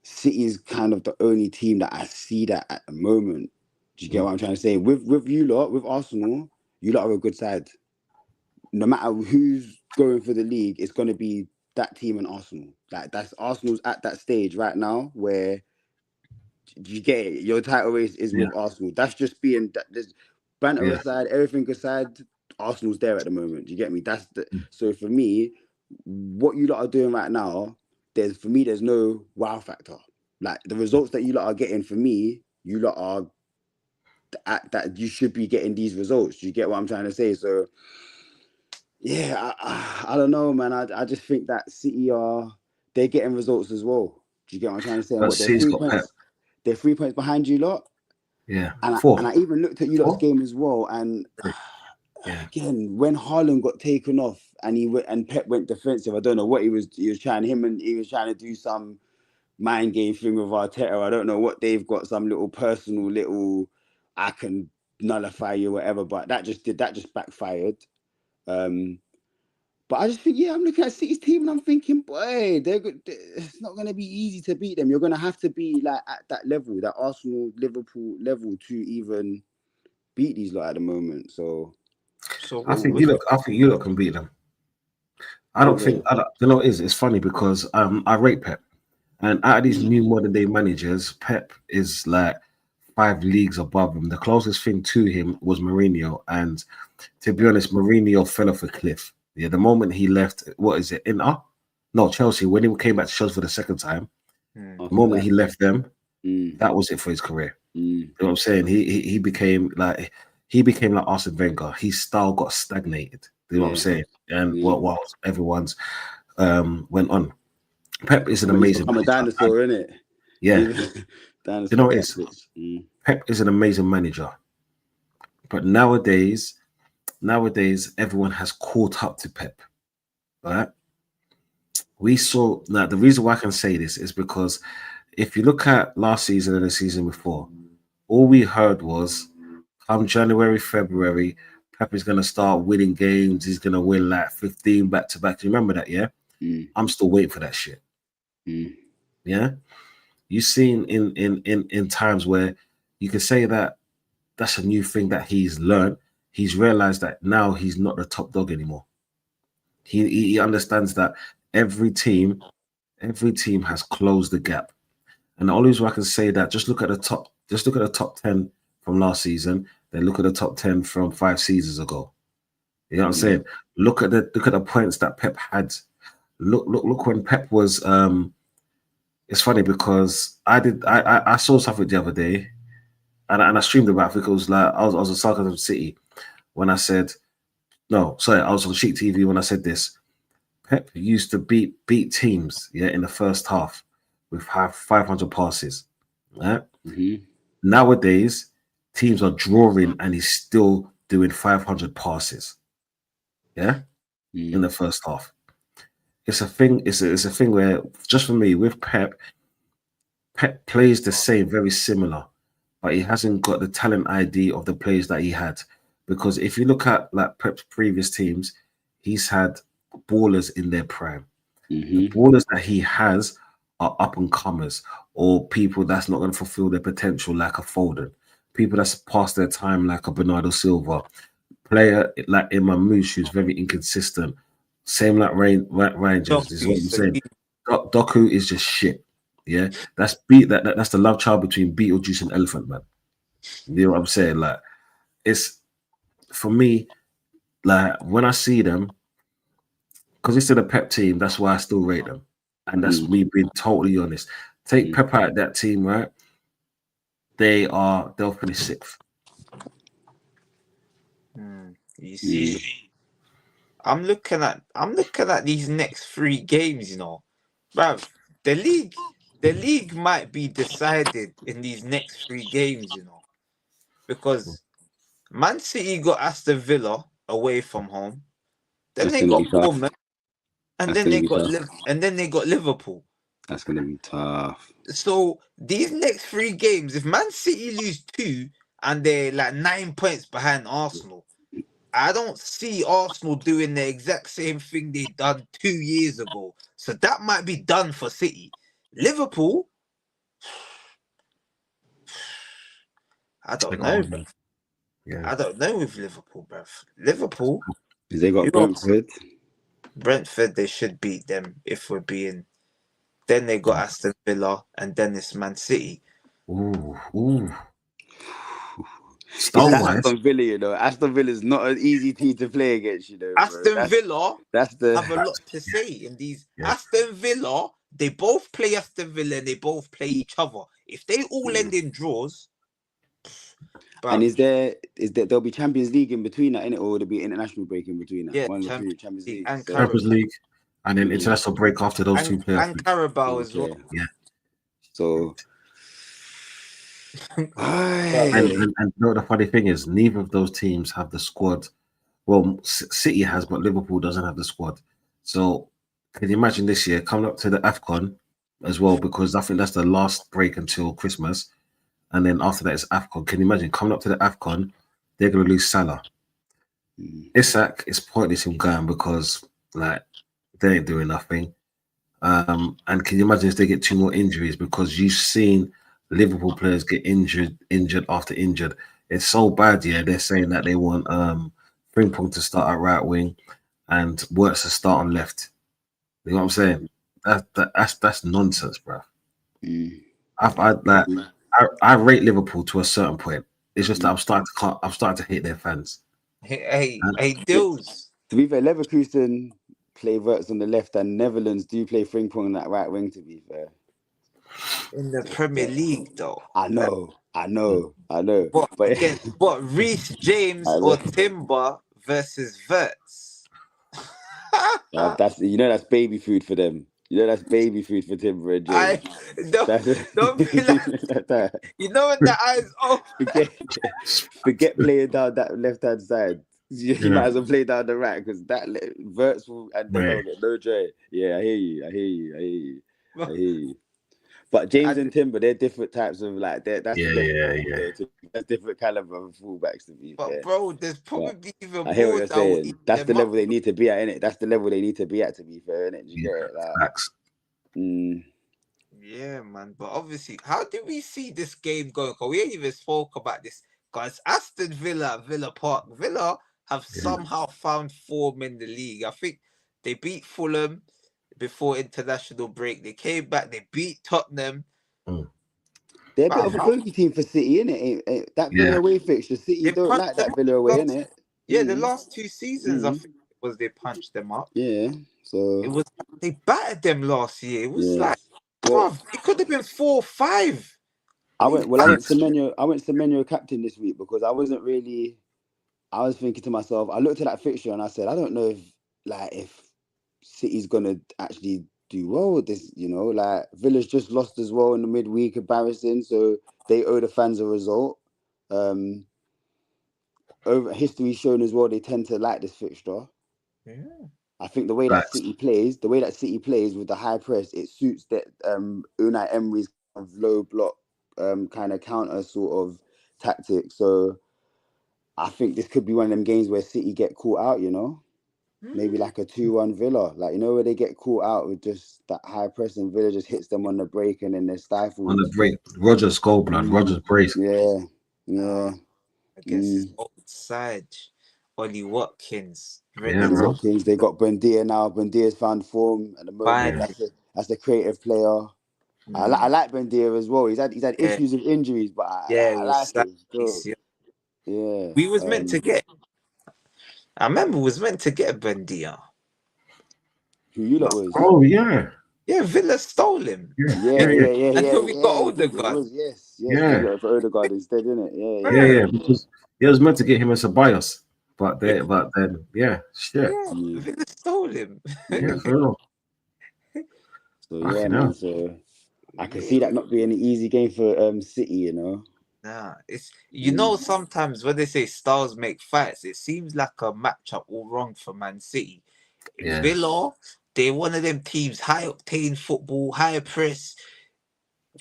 City is kind of the only team that I see that at the moment. Do you get what I'm trying to say? With you lot, with Arsenal, you lot are a good side. No matter who's going for the league, it's going to be that team and Arsenal. That's Arsenal's at that stage right now where you get it. Your title race is with Arsenal. That's just being there's banter aside, everything aside. Arsenal's there at the moment. Do you get me? So for me, what you lot are doing right now, there's no wow factor. Like the results that you lot are getting, for me, you lot are at that you should be getting these results. Do you get what I'm trying to say? So yeah, I don't know, man. I just think that City they're getting results as well. Do you get what I'm trying to say? And what they're 3 points. They're 3 points behind you lot. Yeah. And 4. I even looked at you lot's game as well. And again, when Haaland got taken off and Pep went defensive, I don't know what he was trying. He was trying to do some mind game thing with Arteta. I don't know what they've got, some little personal little I can nullify you, whatever. But that just backfired. But I just think, I'm looking at City's team and I'm thinking, boy, they're good. It's not going to be easy to beat them. You're going to have to be like at that level, that Arsenal, Liverpool level, to even beat these lot at the moment. So I think you lot can beat them. I don't think. You know, it's funny because I rate Pep, and out of these new modern day managers, Pep is like 5 leagues above him. The closest thing to him was Mourinho, and to be honest, Mourinho fell off a cliff. Yeah, the moment he left, what is it? Chelsea. When he came back to Chelsea for the second time, the moment he left them, that was it for his career. You know what I'm saying? He became like Arsene Wenger. His style got stagnated. You know what I'm saying? And what everyone's went on. Pep is an amazing I'm a dinosaur, innit? Yeah. Dinosaur. You know what it is? Pep is an amazing manager. But nowadays everyone has caught up to Pep. Right? We saw now the reason why I can say this is because if you look at last season and the season before, all we heard was come January, February, Pep is gonna start winning games, he's gonna win like 15 back to back. Do you remember that? Yeah. I'm still waiting for that shit. Yeah. You've seen in times where you can say that that's a new thing that he's learned. He's realized that now he's not the top dog anymore. He understands that every team has closed the gap. And the only reason I can say that, just look at the top 10 from last season, then look at the top 10 from 5 seasons ago. You know what I'm saying? Look at the points that Pep had. Look when Pep was it's funny because I saw something the other day and I streamed about it. I think it was like I was on Sarcasm City when I said no, sorry, I was on Sheet TV when I said this. Pep used to beat teams, in the first half with 500 passes. Right? Nowadays, teams are drawing and he's still doing 500 passes. Yeah, in the first half. It's a thing. It's a thing where, just for me, with Pep plays the same, very similar, but he hasn't got the talent ID of the players that he had. Because if you look at like Pep's previous teams, he's had ballers in their prime. The ballers that he has are up and comers or people that's not going to fulfill their potential, like a Foden, people that's past their time, like a Bernardo Silva, player like Moose, who's very inconsistent. Same like Rangers. This is what I'm saying. Doku is just shit. Yeah, that's that's the love child between Beetlejuice and Elephant Man. You know what I'm saying? Like, it's for me, like when I see them, because it's still a Pep team, that's why I still rate them. And that's me being totally honest. Take Pep out of that team, right? They'll finish 6th. You see, I'm looking at these next 3 games, bruv. The league might be decided in these next 3 games, because Man City got Aston Villa away from home, then they got Bournemouth, and then they got Liverpool. That's gonna be tough. So these next 3 games, if Man City lose 2 and they're like 9 points behind Arsenal, I don't see Arsenal doing the exact same thing they done 2 years ago. So that might be done for City. Liverpool, I don't know. I don't know with Liverpool, bruv. Liverpool, they got Brentford. Brentford, they should beat them if we're being. Then they got Aston Villa, and then it's Man City. Ooh. It's Aston Villa, Aston Villa is not an easy team to play against, Aston Villa have a lot to say in these. Aston Villa, they both play Aston Villa and they both play each other. If they all end in draws, and is there there'll be Champions League in between that, innit, or there'll be international break in between that? Yeah, One of the two, Champions League and Champions League, and then international break after those 2 players. And Carabao as well. Yeah. So, and the funny thing is, neither of those teams have the squad. Well, City has, but Liverpool doesn't have the squad. So, can you imagine this year coming up to the AFCON as well? Because I think that's the last break until Christmas, and then after that is AFCON. Can you imagine coming up to the AFCON? They're going to lose Salah. Isak is pointless him going because like they ain't doing nothing. And can you imagine if they get 2 more injuries? Because you've seen Liverpool players get injured after injured. It's so bad. Yeah, they're saying that they want Frimpong to start at right wing and Wirtz to start on left. You know what I'm saying? That's nonsense, bro. I rate Liverpool to a certain point. It's just that I'm starting to hate their fans. Hey, Dills. To be fair, Leverkusen play Wirtz on the left, and Netherlands do play Frimpong on that right wing. To be fair, in the Premier League, though. I know. But But again, what Reece James or Timber versus Verts? that's that's baby food for them. That's baby food for Timber and James. I don't be like, That. you know when the eyes Forget playing down that left hand side. You might as well play down the right because that Verts and they're gonna get no joy. Yeah, I hear you. But James and Timber, they're different types of that's that's different caliber of fullbacks to be fair. Bro, there's probably even I hear what more you're that will saying. eat That's the them level up. they need to be at, innit? That's the level they need to be at, to be fair, innit? You get it? Facts. Yeah, man. But obviously, how did we see this game going? Because we ain't even spoke about this. Because Aston Villa, Villa Park, Villa have somehow found form in the league. I think they beat Fulham before international break. They came back, they beat Tottenham. They're a bit of a bogey team for City, innit? That Villa away fixture, City don't like that Villa away, innit? Yeah, the last 2 seasons, I think, was they punched them up. Yeah, so it was they battered them last year. It was like, well, it could have been 4-5. I went Semenyo captain this week because I was thinking to myself, I looked at that fixture and I said, I don't know if City's gonna actually do well with this, Villa's just lost as well in the midweek, embarrassing, so they owe the fans a result. Over history shown as well, they tend to like this fixture. Yeah. I think the way that City plays with the high press, it suits that Unai Emery's kind of low block kind of counter sort of tactic. So I think this could be one of them games where City get caught out, maybe like a 2-1 Villa, where they get caught out with just that high press and Villa just hits them on the break and then they're stifled. On the break, Rogers goal blood, Rogers brace. Yeah. Against his old side, Ollie Watkins. Watkins, they got Buendia now. Buendia's found form at the moment. That's a creative player. I like Buendia as well. He's had issues with injuries, but I like him still. Yeah. We was meant to get. I remember we was meant to get Buendia. Who you lot was? Oh yeah. Yeah, Villa stole him. Yeah. Until we got Odegaard. Yes. For Odegaard instead, didn't it? Yeah. Because it was meant to get him as a bias, but then shit. Villa stole him. Yeah, for real. So man. So I can see that not being an easy game for City, Nah, it's sometimes when they say styles make fights, it seems like a matchup all wrong for Man City. Villa, they're one of them teams, high octane football, high press,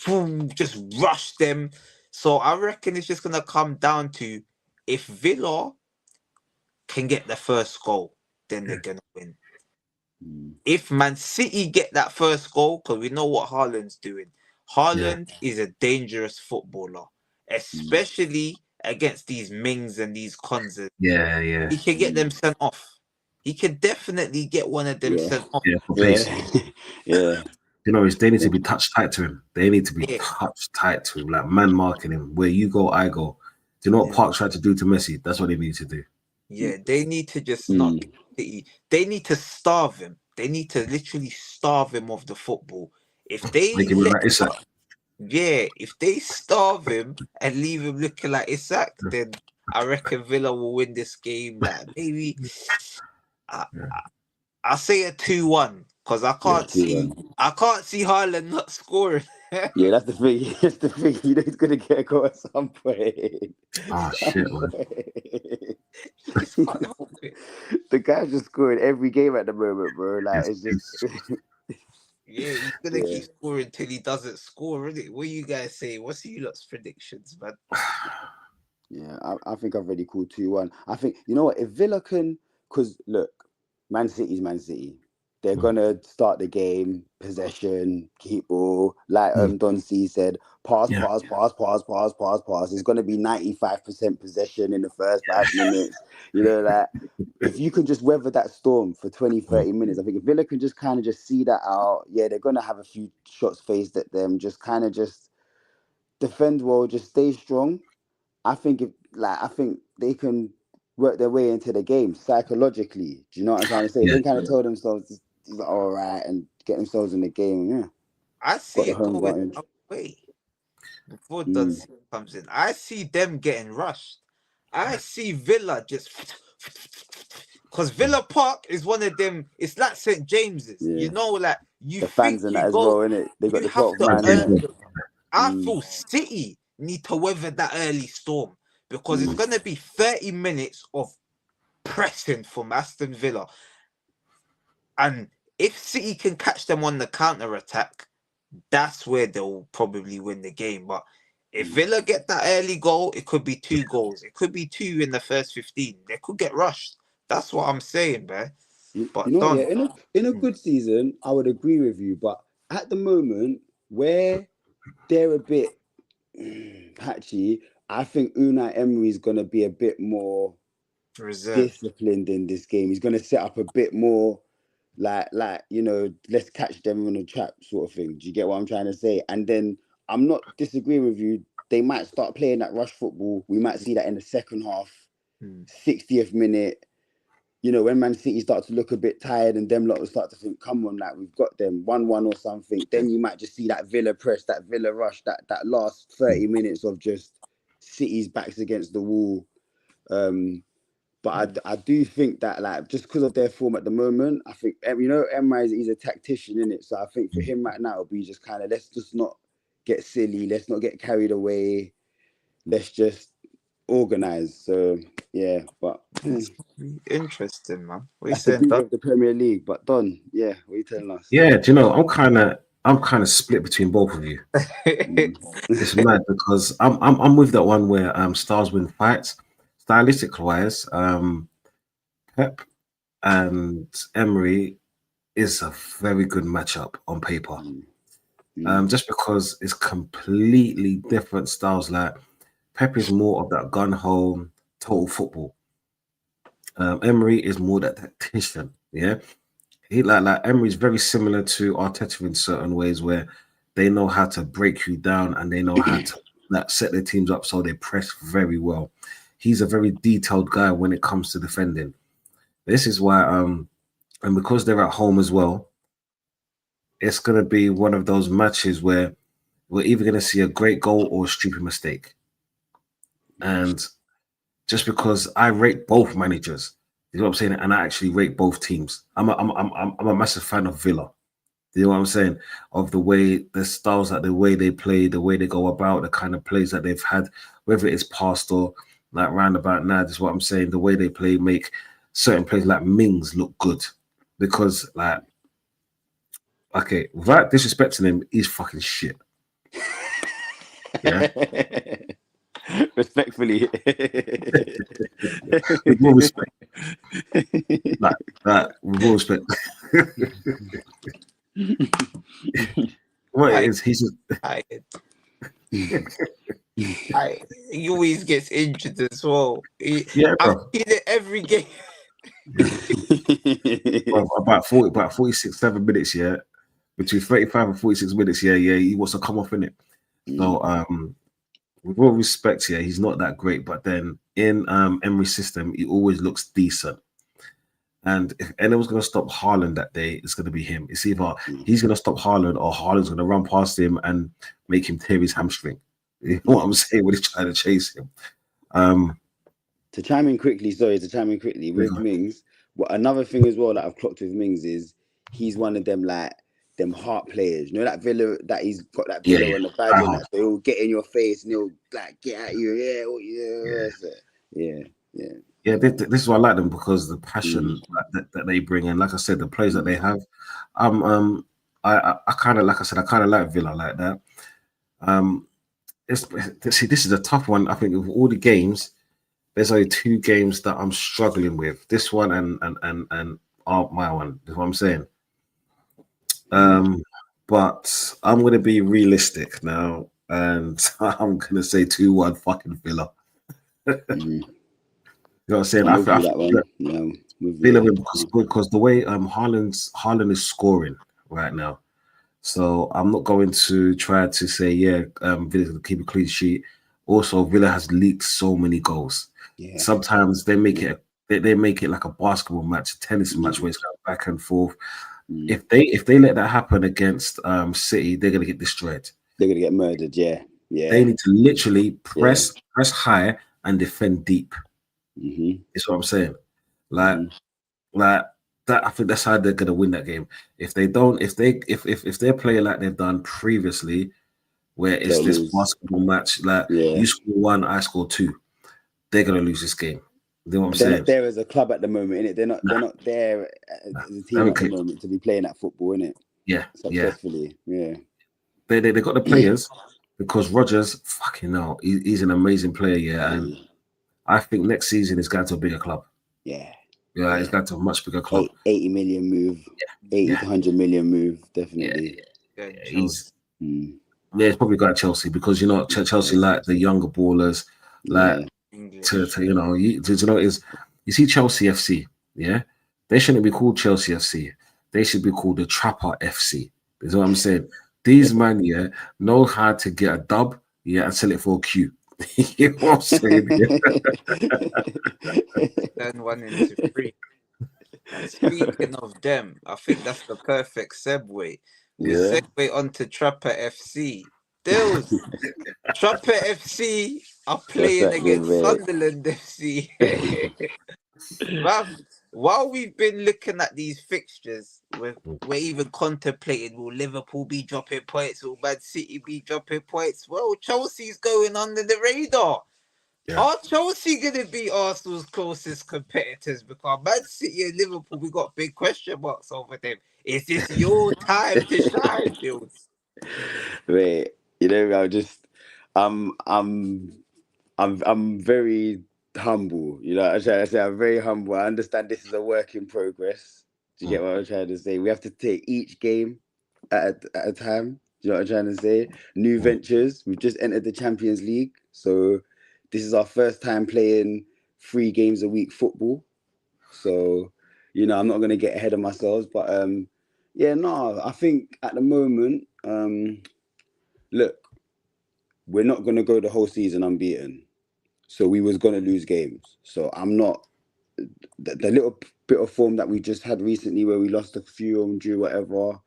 boom, just rush them. So I reckon it's just gonna come down to if Villa can get the first goal, then they're gonna win. If Man City get that first goal, because we know what Haaland's doing. Haaland is a dangerous footballer, especially against these Mings and these Konzas. Yeah. He can get them sent off. He can definitely get one of them sent off. Yeah, for pace. Yeah. They need to be touch tight to him. They need to be touch tight to him, like man marking him. Where you go, I go. Do you know what Park tried to do to Messi? That's what they need to do. Yeah, they need to just not. They need to starve him. They need to literally starve him of the football. If they if they starve him and leave him looking like Isak, then I reckon Villa will win this game. Like maybe I'll say a 2-1 because I can't see Haaland not scoring. Yeah, that's the thing. That's the thing. He's gonna get a goal at some point. Oh shit, man. The guy's just scoring every game at the moment, bro. Like it's just he's gonna keep scoring till he doesn't score, isn't it? What you guys say? What's you lot's predictions, man? Yeah, I think I've already called 2-1. I think what, if Villa can, because look, Man City's Man City. They're gonna start the game, possession, keep ball, like Don C said, pass. It's gonna be 95% possession in the first 5 minutes. If you can just weather that storm for 20, 30 minutes, I think if Villa can just kind of just see that out, they're gonna have a few shots faced at them, just kind of just defend well, just stay strong. I think they can work their way into the game psychologically. Do you know what I'm trying to say? They kind of told themselves, all right, and get themselves in the game. Yeah. I Got see the it home going advantage. away before Dudley comes in. I see them getting rushed. I see Villa just because Villa Park is one of them. It's like St James's. Yeah. You know, like you The fans think in you that as go, well, innit? They got you the have 12th to man, earn. innit? I feel City need to weather that early storm because it's gonna be 30 minutes of pressing from Aston Villa. And if City can catch them on the counter attack, that's where they'll probably win the game. But if Villa get that early goal, it could be 2 goals. It could be 2 in the first 15. They could get rushed. That's what I'm saying, man. You But know, yeah, Don, in a good season, I would agree with you. But at the moment, where they're a bit patchy, I think Unai Emery is going to be a bit more reserve. disciplined in this game. He's going to set up a bit more like let's catch them in a trap sort of thing. Do you get what I'm trying to say? And then I'm not disagreeing with you. They might start playing that rush football. We might see that in the second half, 60th minute. When Man City start to look a bit tired and them lot will start to think, come on, like we've got them 1-1 or something. Then you might just see that Villa press, that Villa rush, that last 30 minutes of just City's backs against the wall. But I do think that, like, just because of their form at the moment, I think, Emre, he's a tactician, innit? So I think for him right now, it'll be just kind of, let's just not get silly. Let's not get carried away. Let's just organize. So, yeah, but... Interesting, man. What you That's the saying, beauty Don? of the Premier League. But Don, yeah, what are you telling us? Yeah, do you know, I'm kind of split between both of you. It's mad because I'm with that one where stars win fights. Stylistic wise, Pep and Emery is a very good matchup on paper. Just because it's completely different styles. Like Pep is more of that gun-ho total football. Emery is more that tactician. Yeah, he like Emery is very similar to Arteta in certain ways where they know how to break you down and they know how to set their teams up so they press very well. He's a very detailed guy when it comes to defending. This is why and because they're at home as well, it's going to be one of those matches where we're either going to see a great goal or a stupid mistake. And just because I rate both managers, you know what I'm saying, and I actually rate both teams. I'm a massive fan of Villa. You know what I'm saying? Of the way the styles, like the way they play, the way they go about, the kind of plays that they've had, whether it's past or like roundabout now, is what I'm saying. The way they play make certain plays like Mings look good because, like, okay, without disrespecting him, he's fucking shit. Yeah. Respectfully. With all respect. Like that, with all respect. What it is, he's just he always gets injured as well. yeah, I've bro. seen it every game. Bro, about 46, 7 minutes, yeah. Between 35 and 46 minutes, yeah, he wants to come off in it. So with all respect, yeah, he's not that great, but then in Emery's system, he always looks decent. And if anyone's going to stop Haaland that day, it's going to be him. It's either he's going to stop Haaland or Haaland's going to run past him and make him tear his hamstring. You know what I'm saying when he's trying to chase him. To chime in quickly with Mings, but another thing as well that I've clocked with Mings is he's one of them like them heart players. You know that Villa that he's got that Villa on the badge and that, so he'll get in your face and he'll like get at you. Yeah, this is why I like them because the passion that they bring and like I said, the plays that they have. I kind of like like Villa like that. This is a tough one. I think of all the games, there's only 2 games that I'm struggling with. This one and my one. Is what I'm saying. But I'm going to be realistic now, and I'm going to say 2-1 fucking Villa. You know what I'm saying? I feel because the way Haaland is scoring right now. So I'm not going to try to say, Villa's going to keep a clean sheet. Also, Villa has leaked so many goals. Yeah. Sometimes they make it like a basketball match, a tennis match where it's going back and forth. If they let that happen against City, they're gonna get destroyed. They're gonna get murdered. Yeah. They need to literally press high and defend deep. Is what I'm saying. Like that. I think that's how they're gonna win that game. If they don't, if they're playing like they've done previously, where it's They'll this lose. basketball match, like you score 1, I score 2, they're gonna lose this game. You know what I'm They're saying? not there as a club at the moment, innit? They're not there as a team at the moment to be playing that football, innit? Yeah, successfully. Yeah. They got the players because Rodgers, fucking hell, he's an amazing player, and I think next season he's going to a bigger club. Yeah, he's going to a much bigger club. 80 million move, 80 to 100 million move, definitely. He's probably got Chelsea because Chelsea like the younger ballers, like to you see Chelsea FC, they shouldn't be called Chelsea FC. They should be called the Trapper FC. Is what I'm saying. These man, know how to get a dub, and sell it for a Q. You know what I'm saying? Turn 1 into 3. And speaking of them, I think that's the perfect segue. We segue onto Trapper FC. Dills, Trapper FC are playing against Sunderland FC. While we've been looking at these fixtures, we're even contemplating, will Liverpool be dropping points? Will Man City be dropping points? Well, Chelsea's going under the radar. Are Chelsea going to be Arsenal's closest competitors? Because Man City and Liverpool, we got big question marks over them. Is this your time to shine, Dills? Wait, I'm very humble. I'm trying to say I'm very humble. I understand this is a work in progress. Do you get what I'm trying to say? We have to take each game at a time. Do you know what I'm trying to say? New ventures. We've just entered the Champions League, so this is our first time playing 3 games a week football. So, I'm not going to get ahead of myself, but I think at the moment, look, we're not going to go the whole season unbeaten. So we was going to lose games. So I'm not, the little bit of form that we just had recently where we lost a few and drew whatever,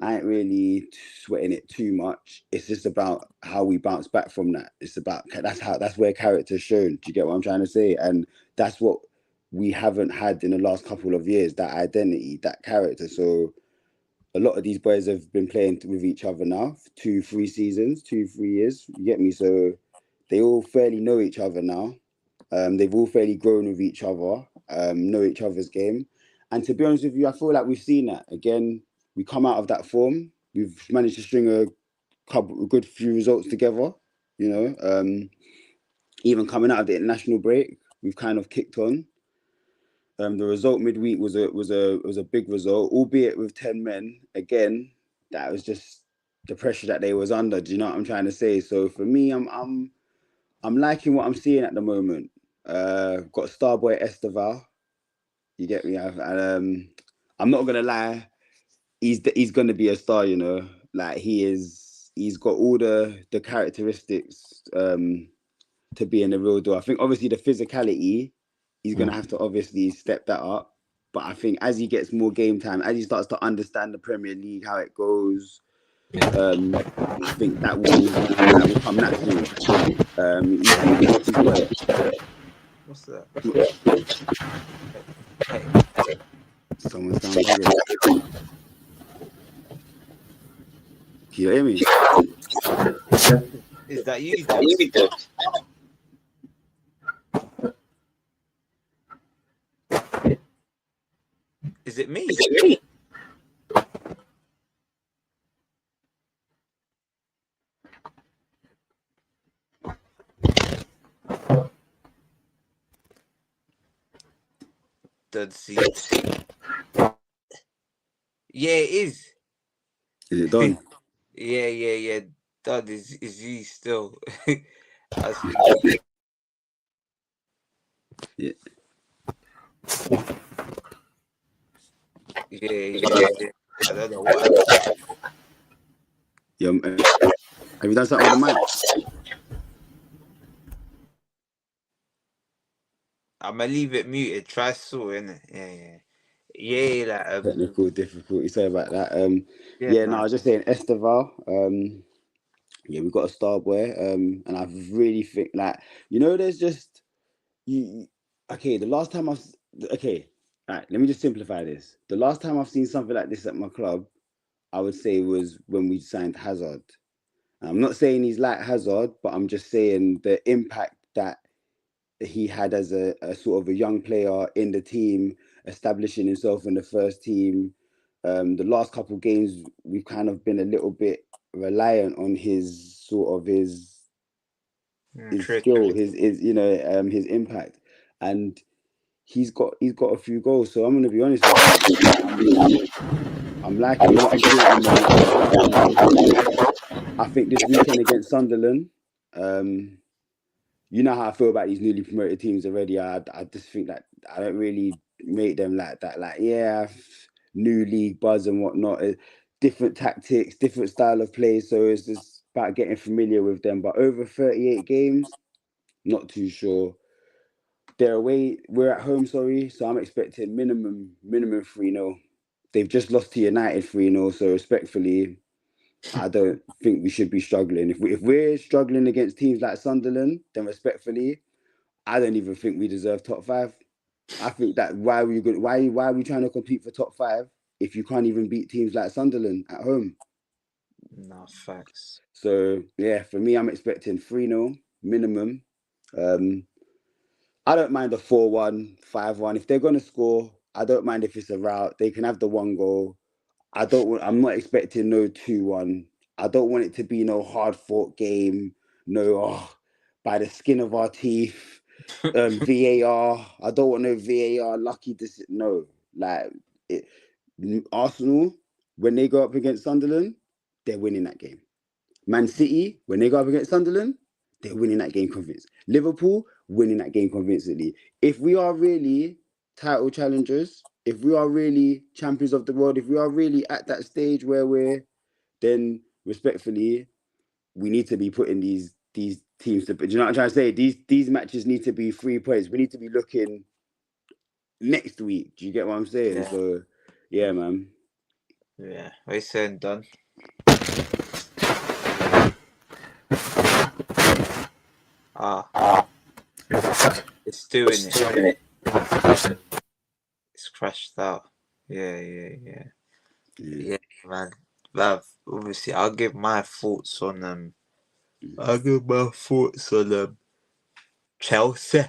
I ain't really sweating it too much. It's just about how we bounce back from that. It's about, that's where character's shown. Do you get what I'm trying to say? And that's what we haven't had in the last couple of years, that identity, that character. So a lot of these boys have been playing with each other now, 2-3 seasons, 2-3 years. You get me? So they all fairly know each other now. They've all fairly grown with each other, know each other's game. And to be honest with you, I feel like we've seen that. Again, we come out of that form. We've managed to string a good few results together, Even coming out of the international break, we've kind of kicked on. The result midweek was a big result, albeit with 10 men. Again, that was just the pressure that they was under. Do you know what I'm trying to say? So for me, I'm liking what I'm seeing at the moment. Got Starboy Esteval. You get me? And I'm not gonna lie, he's gonna be a star. Like he's got all the characteristics to be in the real deal. I think obviously the physicality, he's going to have to obviously step that up. But I think as he gets more game time, as he starts to understand the Premier League, how it goes, I think that will come naturally. He's got it. What's that? Someone's down bugging. Can you hear me? Is that you? Is it me? Let's see. Yeah, it is. Is it done? Yeah. Done is he still? Yeah. Yeah. I don't know what. Yeah. Have you done something with the mic? I'm gonna leave it muted. Try so, innit? Yeah. Yeah, like Technical difficulty. Sorry about that. yeah, Yeah, no, no, I was just saying Esteval. Yeah, we've got a star boy. And I really think like there's just you. Okay, the last time okay, all right. Let me just simplify this. The last time I've seen something like this at my club, I would say was when we signed Hazard. I'm not saying he's like Hazard, but I'm just saying the impact that he had as a sort of a young player in the team, establishing himself in the first team. The last couple of games, we've kind of been a little bit reliant on his sort of his true, skill, his impact, and he's got a few goals. So I'm gonna be honest with you, I'm liking what he's brought in there. I'm liking what he's brought in there. I think this weekend against Sunderland, you know how I feel about these newly promoted teams already. I just think that I don't really rate them like that. Like, yeah, new league buzz and whatnot, different tactics, different style of play. So it's just about getting familiar with them. But over 38 games, not too sure. They're away. We're at home, sorry. So I'm expecting minimum 3-0. They've just lost to United 3-0. So respectfully, I don't think we should be struggling. If we're struggling against teams like Sunderland, then respectfully, I don't even think we deserve top 5. I think that why are we trying to compete for top 5 if you can't even beat teams like Sunderland at home? no facts. So yeah, for me, I'm expecting 3-0 minimum. I don't mind a 4-1, 5-1. If they're gonna score, I don't mind if it's a rout. They can have the one goal. I'm not expecting no 2-1. I don't want it to be no hard fought game. No, by the skin of our teeth. VAR. I don't want no VAR. No, like it. Arsenal, when they go up against Sunderland, they're winning that game. Man City, when they go up against Sunderland, they're winning that game convinced. Liverpool, winning that game convincingly. If we are really title challengers, if we are really champions of the world, if we are really at that stage where then respectfully, we need to be putting these teams to. Do you know what I'm trying to say? These matches need to be 3 points. We need to be looking next week. Do you get what I'm saying? Yeah. So, yeah, man. Yeah, what you saying, Don? It's doing it. It's crashed out. Yeah, man. But obviously, I'll give my thoughts on Chelsea.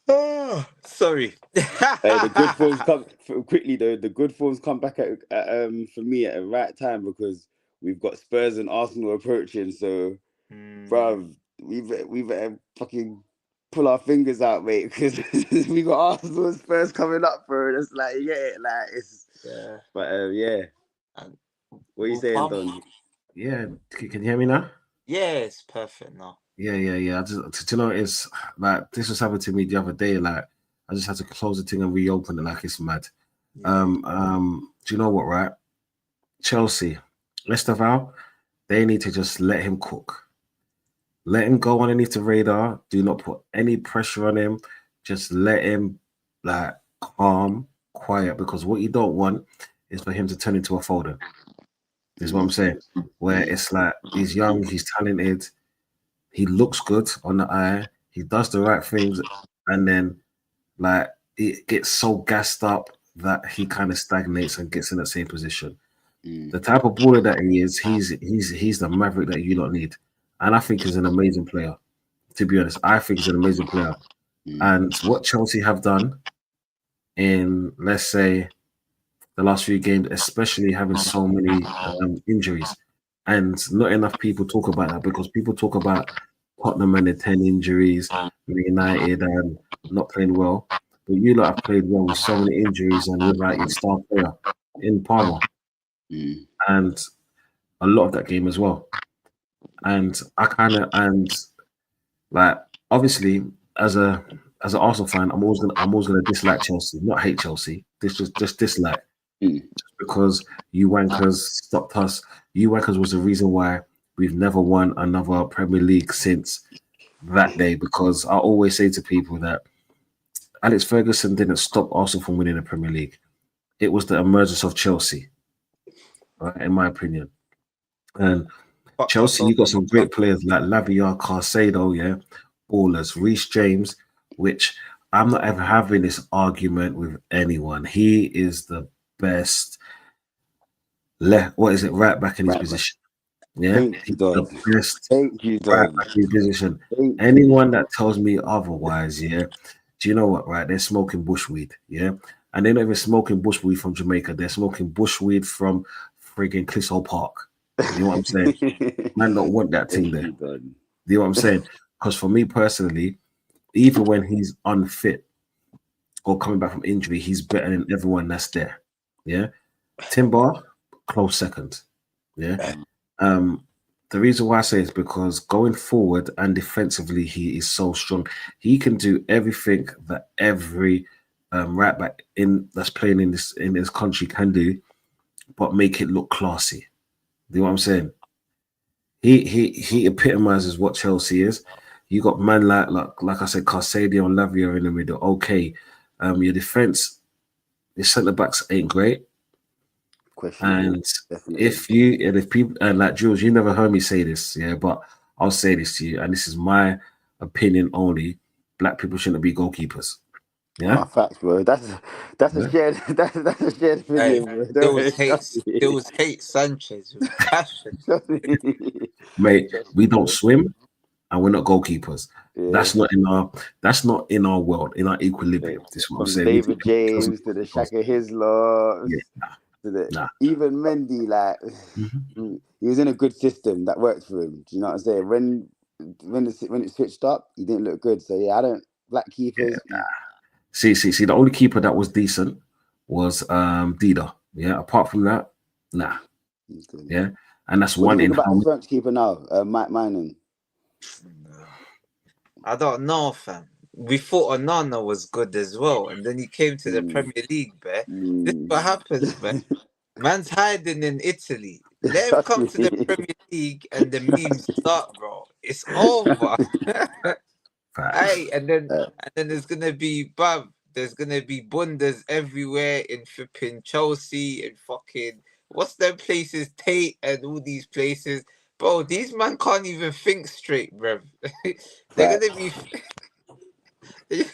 Oh, sorry. The good forms come quickly though. The good forms come back at for me at the right time because we've got Spurs and Arsenal approaching. So, bruv, we better fucking pull our fingers out, mate, because we got Arsenal and Spurs coming up, bro. It's like it's Yeah. But yeah. And what are you saying, Don? Yeah, can you hear me now? Yeah, it's perfect now. Yeah. I just, it's like this was happening to me the other day. Like I just had to close the thing and reopen it. Like it's mad. Yeah. Do you know what? Right, Chelsea, Esteval, they need to just let him cook. Let him go underneath the radar. Do not put any pressure on him. Just let him like calm, quiet. Because what you don't want is for him to turn into a Foden. Is what I'm saying. Where it's like he's young, he's talented. He looks good on the eye. He does the right things, and then like it gets so gassed up that he kind of stagnates and gets in that same position. The type of baller that he is, he's the maverick that you don't need, and I think he's an amazing player. To be honest, I think he's an amazing player. And what Chelsea have done in, let's say, the last few games, especially having so many injuries, and not enough people talk about that because people talk about Tottenham and the 10 injuries, United and not playing well. But you lot have played well with so many injuries and without your star player in Palmer. And a lot of that game as well. And like obviously as an Arsenal fan, I'm always gonna dislike Chelsea, not hate Chelsea. Just dislike. Just because you wankers stopped us. You wankers was the reason why we've never won another Premier League since that day. Because I always say to people that Alex Ferguson didn't stop Arsenal from winning the Premier League. It was the emergence of Chelsea, right, in my opinion. And Chelsea, you got some great players like Lavia, Caicedo, yeah, ballers, Reece James, which I'm not ever having this argument with anyone. He is the best right back in his position. Yeah, Thank you, Don. the best Thank you, right Don. back in his position. Anyone that tells me otherwise, yeah, do you know what, right? They're smoking bushweed, yeah? And they're not even smoking bushweed from Jamaica. They're smoking bushweed from frigging Clissold Park. You know what I'm saying? Man don't want that thing there. You know what I'm saying? Because for me personally, even when he's unfit or coming back from injury, he's better than everyone that's there. Yeah. Timber, close second. Yeah. The reason why I say is because going forward and defensively, he is so strong. He can do everything that every right back that's playing in this country can do, but make it look classy. You know what I'm saying? He epitomizes what Chelsea is. You got man like I said, Caicedo and Lavia in the middle. Okay, your defense, your centre backs ain't great. And if people like Jules, you never heard me say this, yeah, but I'll say this to you, and this is my opinion only. Black people shouldn't be goalkeepers. Yeah, facts, bro. That's a shared that's a shared opinion, bro. There was hate Sanchez with passion. Mate, we don't swim and we're not goalkeepers. Yeah. That's not in our world, in our equilibrium. This is what I'm saying. David James to the Shaka Hislop. Even Mendy, like he was in a good system that worked for him. Do you know what I'm saying? When it switched up, he didn't look good. So yeah, black keepers. Yeah. See, the only keeper that was decent was Dida. Yeah, apart from that, nah. Yeah, and that's what do you think about the French keeper now, Mike Maignan? I don't know, fam. We thought Onana was good as well, and then he came to the Premier League, bear. This is what happens, man. Man's hiding in Italy. Let him come to the Premier League and the memes start, bro. It's over. Hey, and then there's gonna be there's gonna be bundas everywhere in flipping Chelsea and fucking what's them places, Tate and all these places. Bro, these man can't even think straight, bro. They're gonna be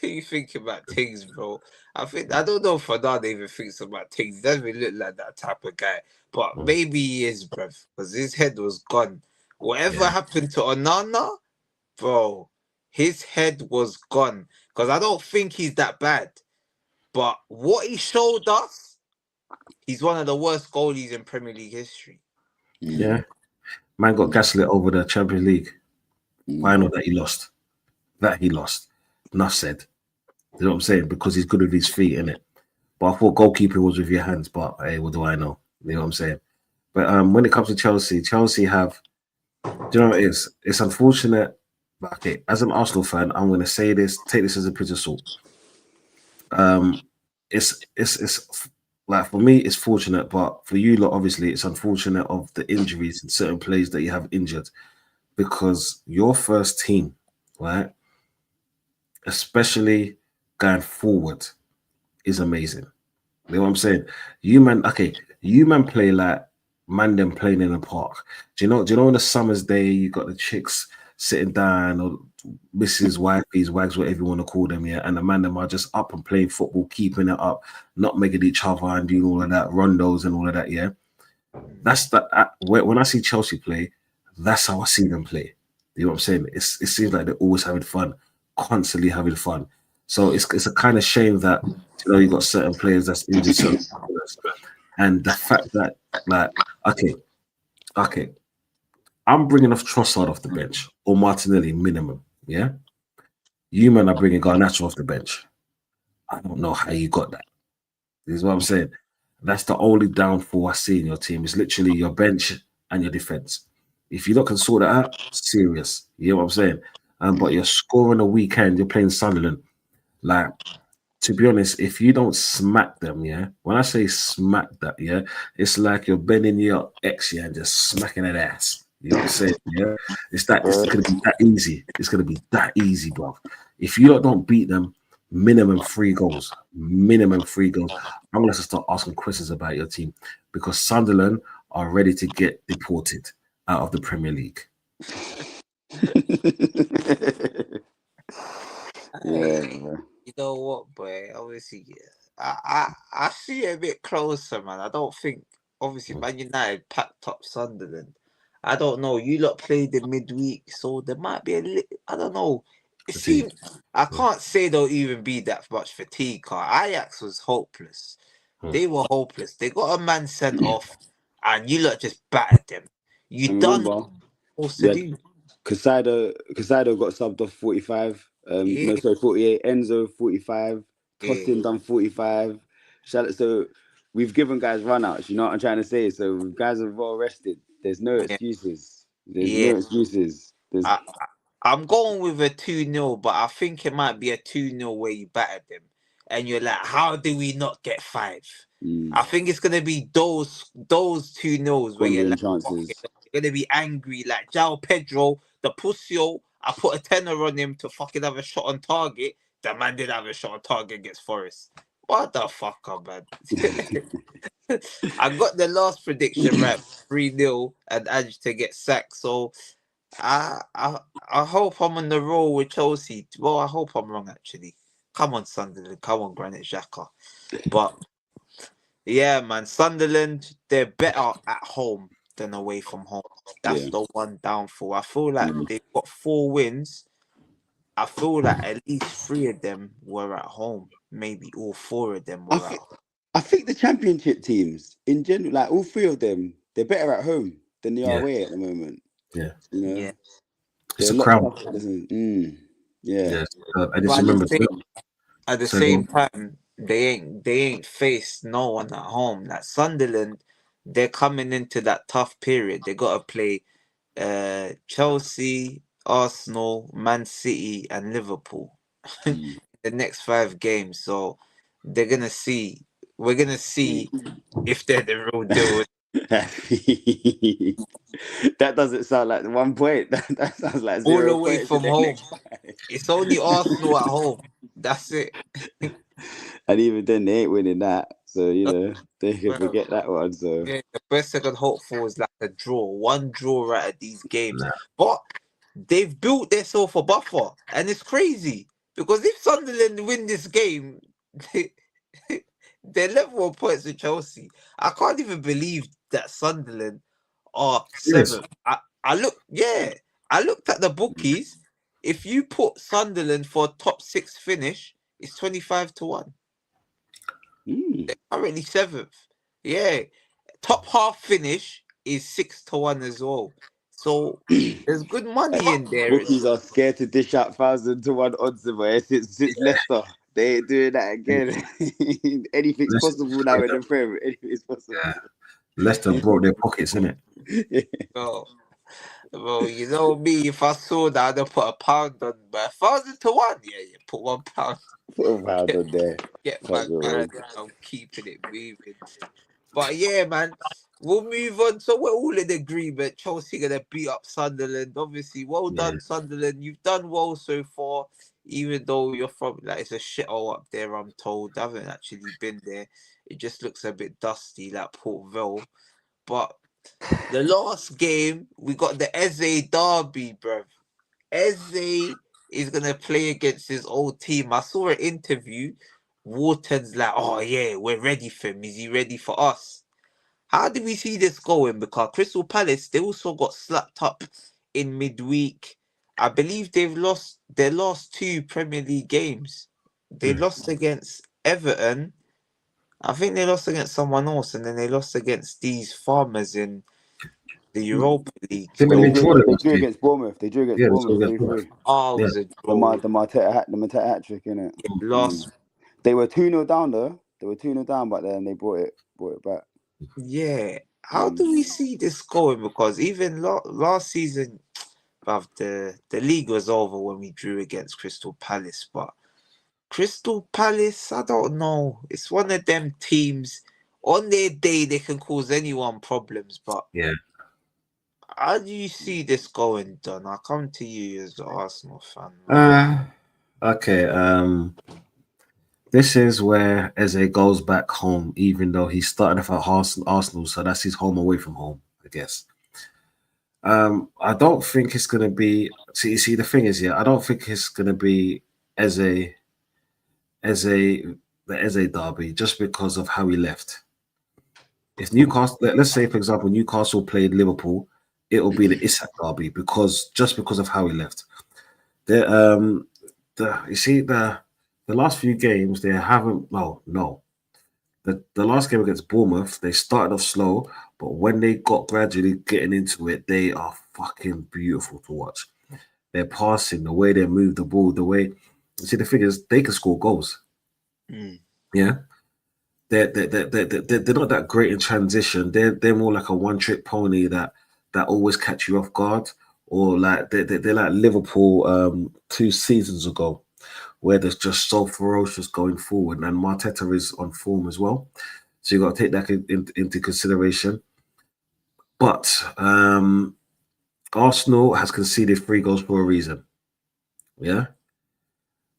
you thinking about things, bro. I don't know if Fernando even thinks about things. He doesn't really look like that type of guy. But maybe he is, bro, because his head was gone. Whatever happened to Onana, bro, his head was gone. Because I don't think he's that bad. But what he showed us, he's one of the worst goalies in Premier League history. Yeah. Man got gaslit over the Champions League final that he lost. Enough said. You know what I'm saying? Because he's good with his feet, innit? But I thought goalkeeping was with your hands. But hey, what do I know? You know what I'm saying? But when it comes to Chelsea have, do you know what it is? It's unfortunate. But okay, as an Arsenal fan, I'm going to say this, take this as a pinch of salt. It's like, for me, it's fortunate, but for you lot, obviously, it's unfortunate of the injuries in certain players that you have injured, because your first team, right, especially going forward, is amazing. You know what I'm saying? You man play like man them playing in the park. Do you know on the summer's day you got the chicks sitting down, or Mrs. Wifey's, wags, whatever you want to call them, yeah, and the man them are just up and playing football, keeping it up, not making each other and doing all of that, rondos and all of that, yeah. That's when I see Chelsea play, that's how I see them play. You know what I'm saying? It seems like they're always having fun, constantly having fun. So it's a kind of shame that you got certain players that's injured, and the fact that okay, I'm bringing off Trossard off the bench or Martinelli minimum, yeah. You man are bringing Garnacho off the bench. I don't know how you got that. This is what I'm saying. That's the only downfall I see in your team. It's literally your bench and your defense. If you can sort that out, serious. You know what I'm saying? But you're scoring a weekend. You're playing Sunderland. Like, to be honest, if you don't smack them, yeah. When I say smack that, yeah, it's like you're bending your ex, yeah, and just smacking that ass. You know what I'm saying? Yeah, it's gonna be that easy. It's gonna be that easy, bro. If you don't beat them, minimum 3 goals. Minimum 3 goals. I'm going to start asking questions about your team because Sunderland are ready to get deported out of the Premier League. Yeah, you know what, boy? Obviously, I see it a bit closer, man. I don't think, obviously, Man United packed up Sunderland. I don't know. You lot played in midweek, so there might be a little. I don't know. It Fatigue. seems I can't say there'll even be that much fatigue. Ajax was hopeless. They were hopeless. They got a man sent off, and you lot just battered them. You and done remember, what you're supposed we to had do. Casado got subbed off 45. Yeah, No, sorry, 48. Enzo 45. yeah, Tosin done 45. So we've given guys runouts. You know what I'm trying to say? So guys are well rested. There's no yeah, excuses. There's yeah. no excuses. There's I'm going with a 2-0, but I think it might be a 2-0 where you battered them. And you're like, how do we not get 5? I think it's gonna be those 2-0s where you're pondering like, okay, chances. you're gonna be angry, like Jao Pedro, the pussyo. I put a tenner on him to fucking have a shot on target. The man did have a shot on target against Forest. What the fucker, man? I got the last prediction right, 3-0, and Ange to get sacked. So I hope I'm on the roll with Chelsea. Well, I hope I'm wrong actually. Come on, Sunderland. Come on, Granit Xhaka. But yeah, man, Sunderland, they're better at home than away from home. That's Yeah. the one downfall. I feel like they've got 4 wins. I feel like at least 3 of them were at home. Maybe all 4 of them I were at think home. I think the championship teams in general, like all 3 of them, they're better at home than they are Yeah. away at the moment. Yeah. You know, Yeah. It's they're a a lot crown. tougher. Yeah. Yes. I just But remember. at the So go same on. time, they ain't faced no one at home. Like Sunderland, they're coming into that tough period. They gotta play Chelsea, Arsenal, Man City, and Liverpool. The next 5 games. So they're gonna see. We're gonna see if they're the real deal. That doesn't sound like the 1 point. That sounds like All 0 away points in from the home. next 5. It's only Arsenal at home. That's it. And even then, they ain't winning that. So, they can Well, forget that one. So, yeah, the best I could hope for is like a draw, 1 draw out of these games. Nah. But they've built themselves a buffer, and it's crazy because if Sunderland win this game, they're level on points with Chelsea. I can't even believe that Sunderland are Yes. 7th. I looked at the bookies. If you put Sunderland for a top 6 finish, it's 25-1. They're currently 7th. Yeah. Top half finish is 6-1 as well. So there's good money in there. bookies are scared to dish out 1,000-1 odds away since Leicester. They ain't doing that again. Anything's Leicester, possible now in the Premier. Anything's possible. yeah. Leicester broke their pockets, innit? Well, you know me, if I saw that, I'd have put £1 on, but 1,000-1, yeah, you put £1. Put a pound on there. Get Can't my go wrong. grand, I'm keeping it moving. But yeah, man, we'll move on. So we're all in agreement. Chelsea gonna beat up Sunderland. Obviously, well Yeah. done, Sunderland. You've done well so far, even though you're from like it's a shithole up there. I'm told. I haven't actually been there. It just looks a bit dusty, like Port Vale. But the last game, we got the Eze Derby, bruv. Eze is gonna play against his old team. I saw an interview. Wharton's like, oh yeah, we're ready for him. Is he ready for us? How do we see this going? Because Crystal Palace, they also got slapped up in midweek. I believe they've lost their last 2 Premier League games. They lost against Everton. I think they lost against someone else, and then they lost against these farmers in the Europa League. Didn't Well, they draw them they last drew week? against Bournemouth. They drew against Yeah, they drew Bournemouth against Bournemouth. 3-3. Oh, it Yeah. was a The draw. Mateta hat trick, innit? Last They were 2-0 down though. They were 2-0 down, but then they brought it back. Yeah. How do we see this going? Because even last season, bruv, the league was over when we drew against Crystal Palace. But Crystal Palace, I don't know. It's one of them teams. On their day, they can cause anyone problems. But Yeah. how do you see this going, Don? I'll come to you as an Arsenal fan. Man. Okay. This is where Eze goes back home, even though he's starting off at Arsenal, so that's his home away from home, I guess. I don't think it's gonna be. See, the thing is, I don't think it's gonna be Eze, Eze, the Eze Derby, just because of how he left. If Newcastle, let's say for example, Newcastle played Liverpool, it will be the Isak Derby because of how he left. The you see the last few games they haven't. No. The last game against Bournemouth, they started off slow, but when they got gradually getting into it, they are fucking beautiful to watch. They're passing, the way they move the ball, the way. See, the thing is, they can score goals. Yeah, they're not that great in transition. They're more like a one-trick pony that always catch you off guard, or like they're like Liverpool 2 seasons ago, where they're just so ferocious going forward, and Marteta is on form as well. So you got to take that into consideration. But Arsenal has conceded 3 goals for a reason. Yeah.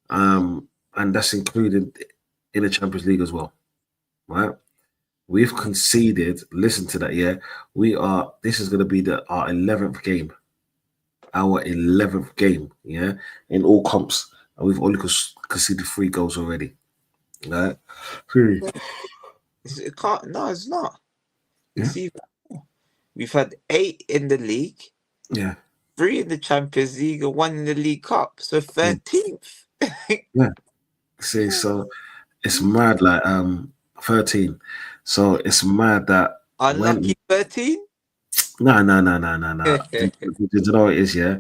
And that's included in the Champions League as well. Right? We've conceded, listen to that, yeah. This is going to be our 11th game. Our 11th game, yeah, in all comps. And we've only conceded 3 goals already. Right? It can't. No, it's not. It's even more. We've had 8 in the league. Yeah. 3 in the Champions League and 1 in the League Cup. So 13th. Yeah. See, so it's mad, like 13. So it's mad that unlucky 13. No. You know what it is, yeah.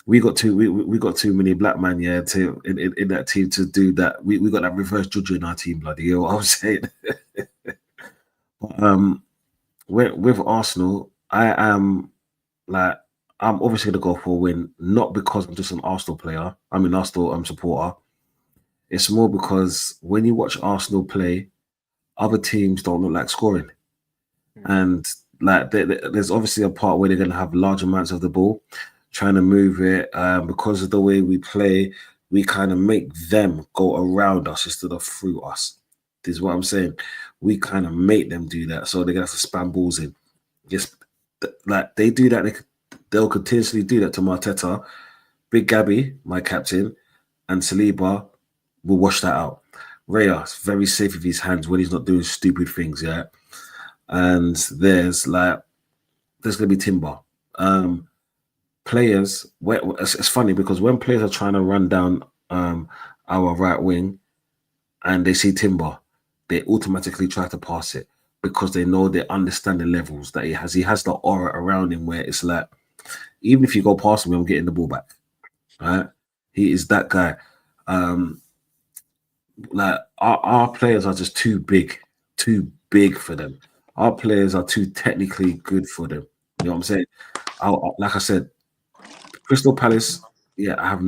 We got too many black men, yeah, to in that team to do that. We got that reverse juju in our team, bloody. You know what I'm saying? But, with Arsenal, I'm obviously gonna go for a win, not because I'm just an Arsenal player. I'm an Arsenal supporter. It's more because when you watch Arsenal play, other teams don't look like scoring, and like there's obviously a part where they're gonna have large amounts of the ball, trying to move it. Because of the way we play, we kind of make them go around us instead of through us. This is what I'm saying. We kind of make them do that, so they're gonna have to spam balls in. Just like they do that, they'll continuously do that to Marteta. Big Gabby, my captain, and Saliba will wash that out. Raya, very safe with his hands when he's not doing stupid things, yeah. And there's gonna be Timber. Players, it's funny because when players are trying to run down our right wing and they see Timber, they automatically try to pass it because they know they understand the levels that he has. He has the aura around him where it's like, even if you go past him, I'm getting the ball back. Right? He is that guy. Like our players are just too big for them. Our players are too technically good for them. You know what I'm saying? Like I said, Crystal Palace, yeah, I have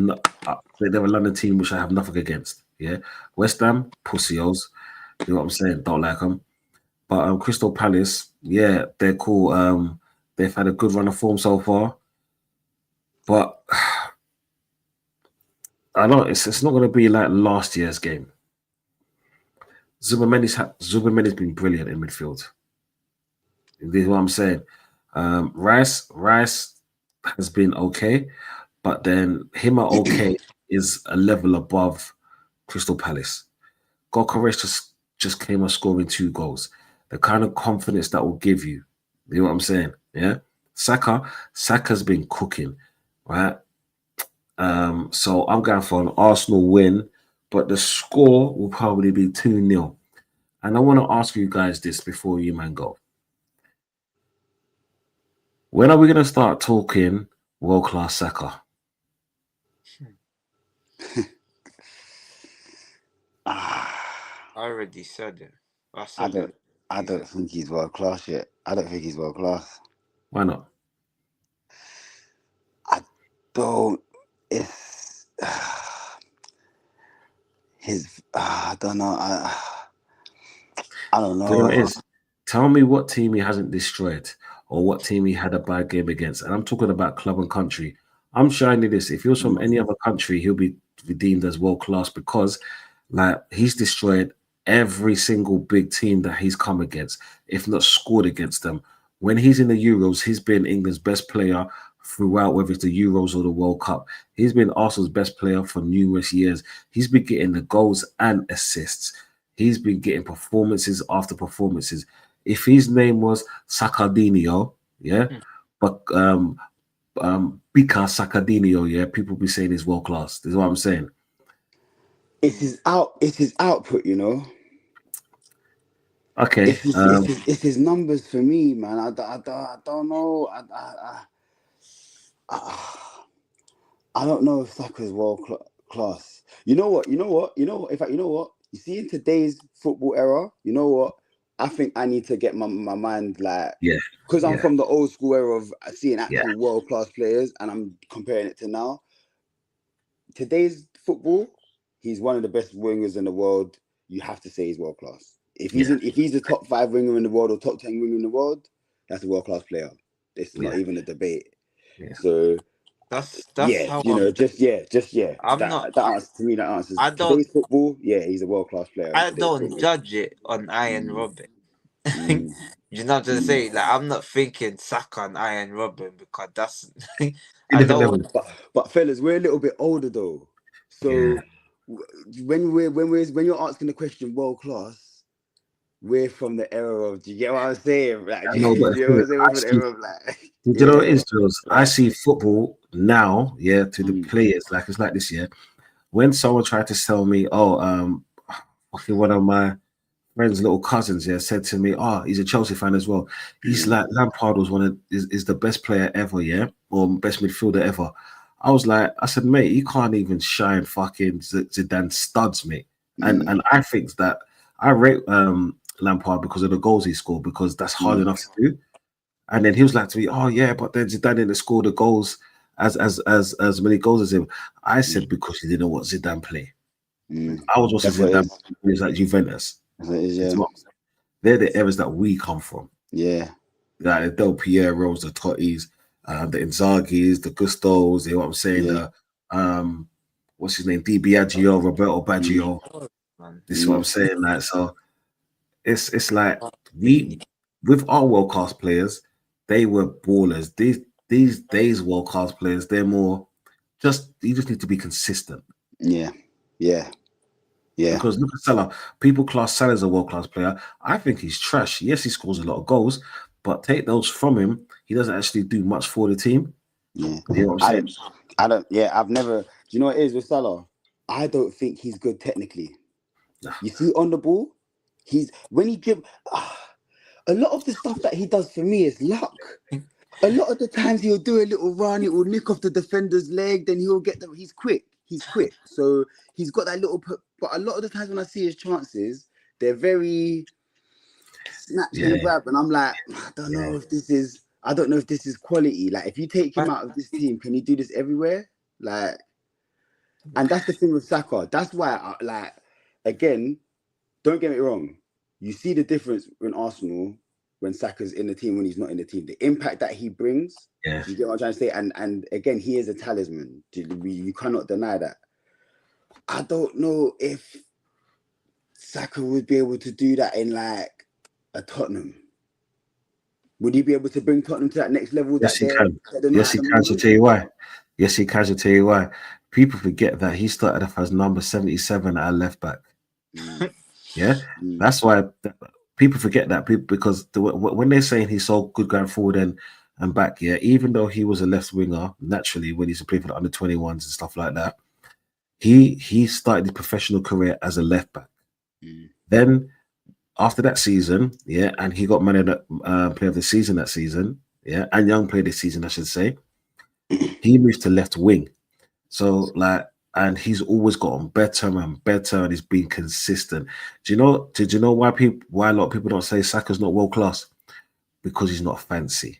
they're a London team which I have nothing against. Yeah, West Ham, pussios. You know what I'm saying? Don't like them. But Crystal Palace, yeah, they're cool. They've had a good run of form so far, but I know it's not going to be like last year's game. Zubamendi's been brilliant in midfield. This is what I'm saying. Rice has been okay, but then him at okay is a level above Crystal Palace. Gokaresh just came up scoring 2 goals. The kind of confidence that will give you. You know what I'm saying? Yeah. Saka's been cooking, right? So I'm going for an Arsenal win, but the score will probably be 2-0. And I want to ask you guys this before you man go. When are we going to start talking world-class Saka? I already said it. I don't think he's world class yet. I don't think he's world class. Why not? I don't. It's his. I don't know. I don't know. You know what it is? Tell me what team he hasn't destroyed or what team he had a bad game against. And I'm talking about club and country. I'm showing you this. If he was from any other country, he'll be deemed as world class because Like, he's destroyed every single big team that he's come against, if not scored against them. When he's in the Euros, he's been England's best player throughout, whether it's the Euros or the World Cup. He's been Arsenal's best player for numerous years. He's been getting the goals and assists. He's been getting performances after performances. If his name was Sakadinho, yeah, but Bika Sakadinho, yeah, people be saying he's world class. This is what I'm saying. It's his output, you know. Okay. It's his numbers for me, man. I don't know. I don't know if Saka's world class. You know what? In fact, you know what? You see, in today's football era, you know what? I think I need to get my mind like, because I'm from the old school era of seeing actual world class players, and I'm comparing it to now. Today's football, he's one of the best wingers in the world. You have to say he's world class. If he's the top 5 winger in the world or top 10 winger in the world, that's a world class player. It's not even a debate. Yeah. So that's how you know, that answers to me. That answers today's football. Yeah, he's a world class player. I don't judge it on Iron Robin. You know what I'm saying? Like, I'm not thinking Saka and Iron Robin, because that's I don't. But fellas, we're a little bit older though. So when you're asking the question world class, we're from the era of. Do you get what I'm saying? Like, you know what it is, Jules? I see football now, to the players. Like, it's like this year. When someone tried to sell me, one of my friend's little cousins said to me, he's a Chelsea fan as well. He's like, Lampard was is the best player ever, or best midfielder ever. I said, mate, you can't even shine fucking Zidane studs, mate. And I think that I rate Lampard because of the goals he scored, because that's hard enough to do. And then he was like to me, but then Zidane didn't score the goals as many goals as him. I said, because he didn't want Zidane play. I was watching Zidane when he was at Juventus. They're the eras that we come from. Yeah. Like the Del Pieros, the Tottis, the Inzagis, the Gustos, you know what I'm saying? The what's his name? Di Biagio, Roberto Baggio. This is what I'm saying. Like, so it's like we, with our world class players, they were ballers. These days world class players, they're more you just need to be consistent. Yeah. Because look at Salah. People class Salah as a world class player. I think he's trash. Yes, he scores a lot of goals, but take those from him, he doesn't actually do much for the team. Yeah. You know what I'm saying? I don't. Yeah, I've never. Do you know what it is with Salah? I don't think he's good technically. You see, on the ball, when he dribbles, a lot of the stuff that he does for me is luck. A lot of the times he'll do a little run, it will nick off the defender's leg, then he'll get them. He's quick. So he's got that little. But a lot of the times when I see his chances, they're very snatch and grab, and I'm like, I don't know if this is quality. Like, if you take him out of this team, can he do this everywhere? Like, and that's the thing with Saka. That's why, again, don't get me wrong. You see the difference in Arsenal when Saka's in the team, when he's not in the team. The impact that he brings. Yeah. You get what I'm trying to say? And again, he is a talisman. You cannot deny that. I don't know if Saka would be able to do that in like a Tottenham. Would he be able to bring Tottenham to that next level? Yes, he can. Yes, he can. I'll tell you why. I'll tell you why. People forget that he started off as number 77 at left back. That's why people forget that, because when they're saying he's so good going forward and back, even though he was a left winger naturally when he used to play for the under 21s and stuff like that, he started his professional career as a left back. Then after that season, and he got player of the season that season, and young player this season, I should say, he moved to left wing. So and he's always gotten better and better, and he's been consistent. Did you know why a lot of people don't say Saka's not world class? Because he's not fancy.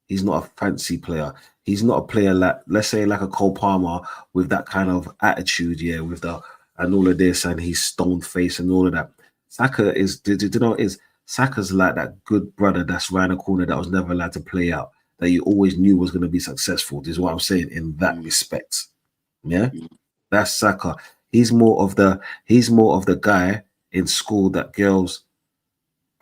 He's not a fancy player. He's not a player like, let's say, like a Cole Palmer with that kind of attitude, with and all of this, and he's stone face and all of that. Saka is, Saka's like that good brother that's round the corner that was never allowed to play out, that you always knew was going to be successful. This is what I'm saying in that respect. Yeah, that's Saka. He's more of the guy in school that girls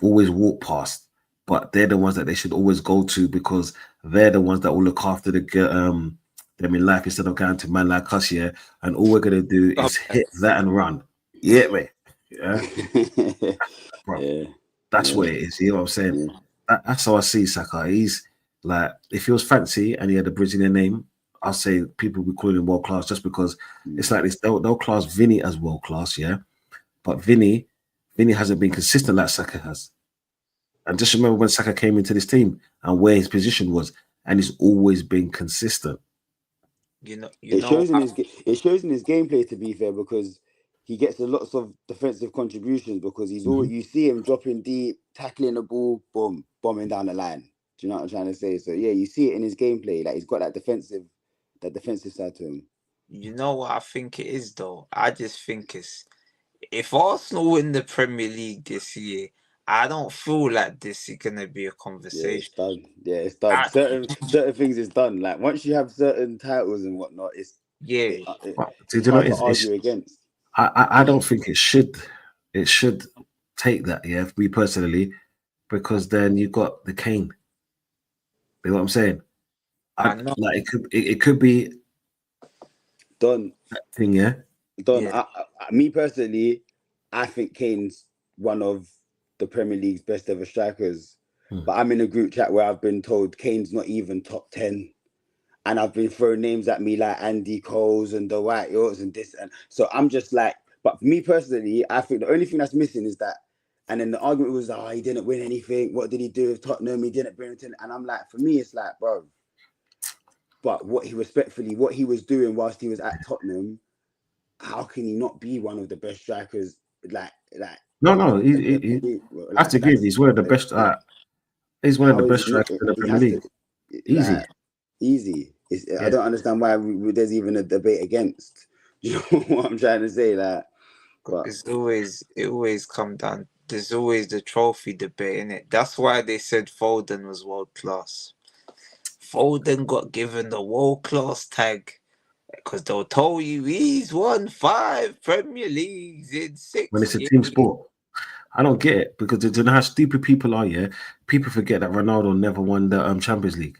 always walk past, but they're the ones that they should always go to because they're the ones that will look after them in life instead of going to man like us here. And all we're gonna do is hit that and run. Yeah, mate. Yeah, bro. Yeah. That's what it is. You know what I'm saying? Yeah. That's how I see Saka. He's like, if he was fancy and he had a Brazilian name, I'll say people will be calling him world class just because it's like this. They'll class Vinny as world class, yeah. But Vinny hasn't been consistent like Saka has. And just remember when Saka came into this team and where his position was, and he's always been consistent. It shows in his gameplay, to be fair, because he gets a lots of defensive contributions because he's all you see him dropping deep, tackling the ball, boom, bombing down the line. Do you know what I'm trying to say? So yeah, you see it in his gameplay. Like he's got that defensive side to him. You know what I think it is though? I just think it's if Arsenal win the Premier League this year, I don't feel like this is gonna be a conversation. Yeah, it's done. Certain things is done. Like once you have certain titles and whatnot, it's hard to argue against. I don't think it should take that, yeah, for me personally, because then you got the Kane. You know what I'm saying? I know. Like it could be done. That thing, yeah. Done. Yeah. Me personally, I think Kane's one of the Premier League's best ever strikers. But I'm in a group chat where I've been told Kane's not even top 10. And I've been throwing names at me like Andy Coles and Dwight Yorks and this. And so I'm just like, but for me personally, I think the only thing that's missing is that. And then the argument was, he didn't win anything. What did he do with Tottenham? He didn't bring it in. And I'm like, for me, it's like, bro. But what he was doing whilst he was at Tottenham, how can he not be one of the best strikers? No. I have to agree. He's one of the best. He's one of the best strikers in the Premier League. Easy. I don't understand why there's even a debate against. You know what I'm trying to say? It always come down. There's always the trophy debate in it. That's why they said Foden was world class. Foden got given the world class tag because they'll tell you he's won 5 Premier Leagues in 6 when it's a team sport. I don't get it because do you know how stupid people are? Yeah, people forget that Ronaldo never won the Champions League.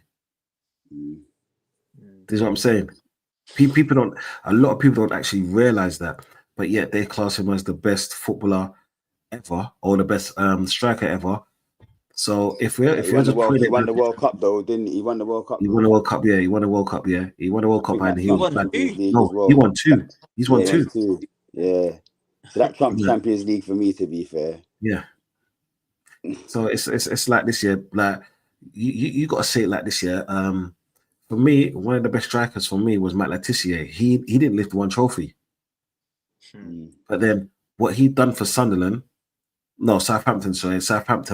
This is what I'm saying. People don't. A lot of people don't actually realize that, but yet they class him as the best footballer ever or the best striker ever. So if we're he won the World Cup though, didn't he? He won the World Cup. He won the World Cup. Yeah, he won the World Cup. Yeah, he won the World Cup, and he won 2. No, he won 2. He's won 2. Yeah. So that trumps Champions League for me, to be fair. Yeah. So it's like this year, like you got to say it like this year. For me, one of the best strikers for me was Matt Letizia. He didn't lift one trophy, but then what he done for Southampton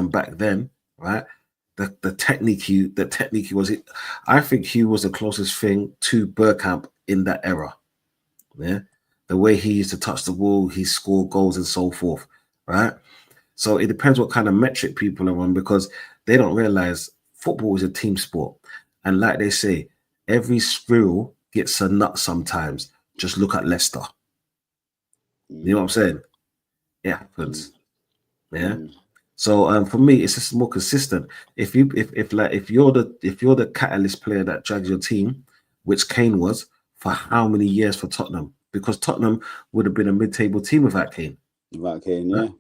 back then, right? The technique he was. I think he was the closest thing to Bergkamp in that era. Yeah. The way he used to touch the ball, he scored goals and so forth, right? So it depends what kind of metric people are on because they don't realize football is a team sport. And like they say, every squirrel gets a nut sometimes. Just look at Leicester. You know what I'm saying? It happens. Yeah. So for me, it's just more consistent. If you're the catalyst player that drags your team, which Kane was, for how many years for Tottenham? Because Tottenham would have been a mid-table team without Kane. Without Kane,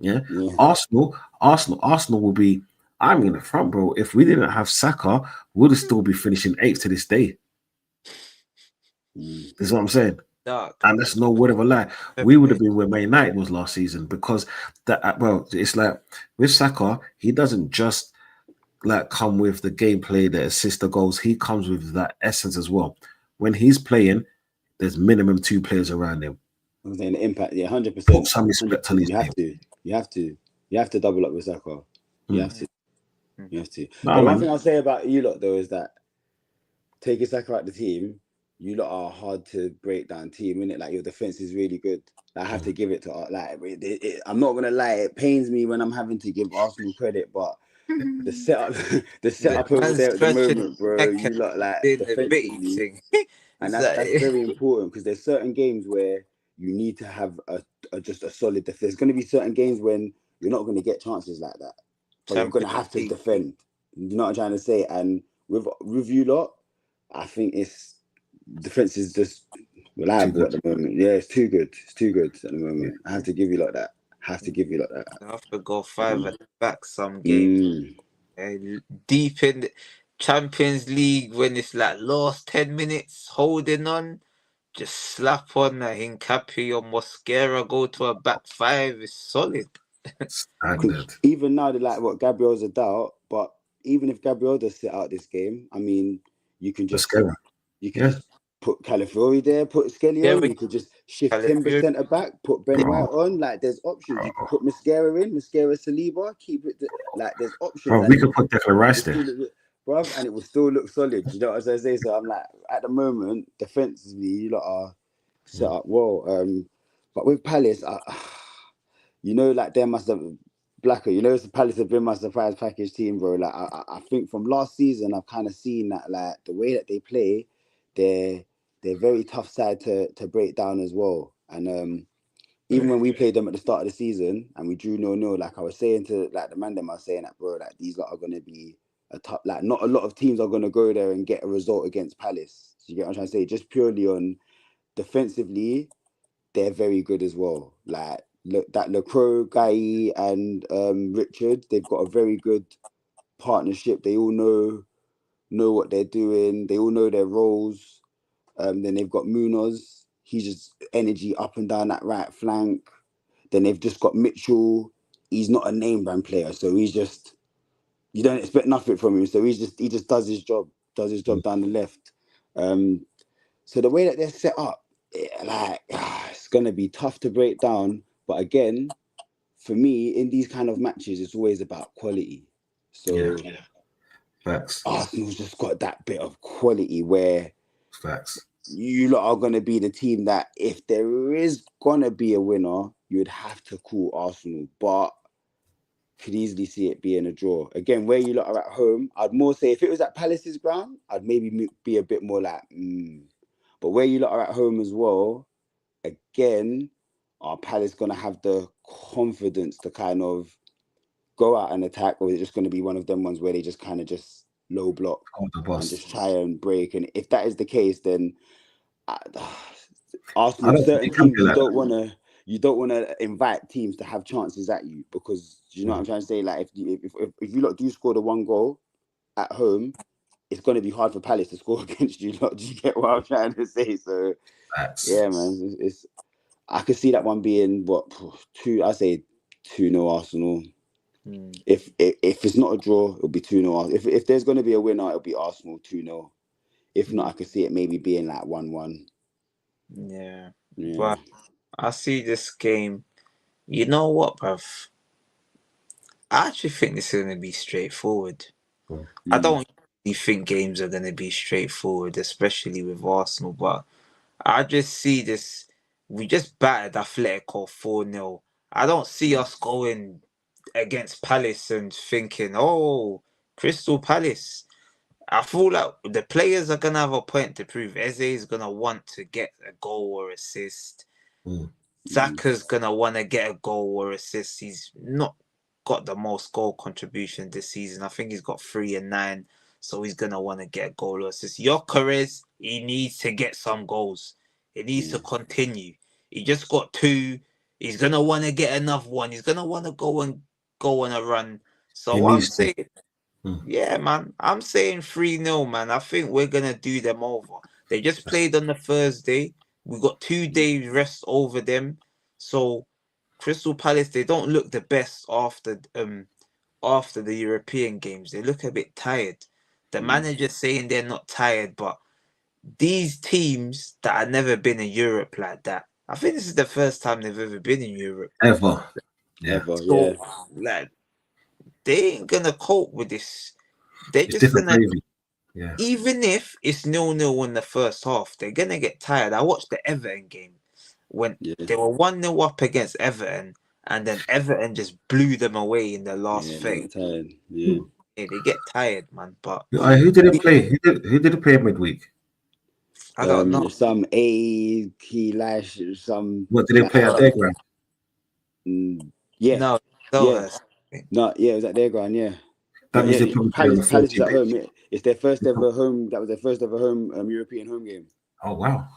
yeah. Arsenal will be. I'm in the front, bro. If we didn't have Saka, we'd still be finishing 8th to this day. This is what I'm saying. And that's no word of a lie. We would have been where Man United was last season because it's like with Saka, he doesn't just like come with the gameplay, the assist, the goals. He comes with that essence as well. When he's playing, there's minimum 2 players around him. I'm saying the impact, 100%. Put some respect on his name. You have to double up with Saka. You have to. No, but one thing I'll say about you lot though is that taking Saka out the team, you lot are hard to break down team, innit? Like your defense is really good. I have to give it to I'm not gonna lie, it pains me when I'm having to give Arsenal credit, but the setup over there at the moment, bro, you lot like defensively, and that's very important because there's certain games where you need to have just a solid defense. There's going to be certain games when you're not going to get chances like that, but you're going to have to defend. You know what I'm trying to say? And with you lot, I think it's defense is just reliable at the moment. Yeah, it's too good. It's too good at the moment. I have to give you like that. I have to go 5 at the back some games. Deep in the Champions League, when it's like last 10 minutes holding on, just slap on a Hincapié or Mosquera, go to a back 5. It's solid. Even now, they're like, what, Gabriel's a doubt, but even if Gabriel does sit out this game, I mean, you can just just put Calafiori there, put Skelly on. You could just shift Timber centre back, put Ben White on. Like, there's options. You can put Mosquera in, Mosquera Saliba, keep it like there's options. We could put Declan Rice there, bruv, and it will still look solid. You know what I'm saying? So I'm like, at the moment, defensively, you lot are set up well. But with Palace, you know, like they must have Blacker. You know, Palace have been my surprise package team, bro. Like I think from last season, I've kind of seen that like the way that they play, they're very tough side to break down as well. And even when we played them at the start of the season and we drew 0-0, like I was saying to like the man them, I was saying that, bro, like these lot are gonna be a tough. Like not a lot of teams are gonna go there and get a result against Palace. So you get what I'm trying to say? Just purely on defensively, they're very good as well. Like that Lacroix, Guy, and Richard, they've got a very good partnership. They all know what they're doing. They all know their roles. Then they've got Munoz. He's just energy up and down that right flank. Then they've just got Mitchell. He's not a name brand player, so he's just, you don't expect nothing from him. So he just does his job down the left. So the way that they're set up, it's gonna be tough to break down. But again, for me, in these kind of matches, it's always about quality. So facts. Arsenal's just got that bit of quality where facts. You lot are gonna be the team that if there is gonna be a winner, you'd have to call Arsenal. But could easily see it being a draw. Again, where you lot are at home, I'd more say if it was at Palace's ground, I'd maybe be a bit more like, But where you lot are at home as well, again, are Palace going to have the confidence to kind of go out and attack, or is it just going to be one of them ones where they just kind of just low block and just try and break? And if that is the case, then Arsenal, certain teams, you don't want to invite teams to have chances at you, because you know what I'm trying to say. Like if you lot do score the one goal at home, it's going to be hard for Palace to score against you lot. Do you get what I'm trying to say? So yeah, man, it's I could see that one being I say 2-0 Arsenal. If it's not a draw, it'll be 2-0. If there's going to be a winner, it'll be Arsenal 2-0. If not, I could see it maybe being like 1-1. Yeah. But I see this game. You know what, bruv? I actually think this is going to be straightforward. I don't really think games are going to be straightforward, especially with Arsenal, but I just see this. We just battered Atletico 4-0. I don't see us going against Palace and thinking, oh, Crystal Palace. I feel like the players are going to have a point to prove. Eze is going to want to get a goal or assist. Saka's going to want to get a goal or assist. He's not got the most goal contribution this season. I think he's got 3 and 9. So he's going to want to get a goal or assist. Gyökeres, he needs to get some goals. He needs to continue. He just got 2. He's going to want to get another one. He's going to want to go on a run. So I'm saying, yeah, man, I'm saying 3-0, man. I think we're going to do them over. They just played on the Thursday. We got 2 days rest over them. So Crystal Palace, they don't look the best after the European games. They look a bit tired. The manager's saying they're not tired, but these teams that have never been in Europe like that, I think this is the first time they've ever been in Europe. Ever. Like, they ain't gonna cope with this. They're just gonna, even if it's 0-0 in the first half, they're gonna get tired. I watched the Everton game when they were 1-0 up against Everton, and then Everton just blew them away in the last thing. They get tired, man. But who did it play? Who did it play midweek? I don't know. Some A key lash, some. What did they play at their ground? Yeah. No, Yeah. Selhurst. No, yeah, it was at their ground, yeah. That means Yeah, they probably play on the Palace is 14 at home. pitch. It's their first ever home. That was their first ever home European home game. Oh wow.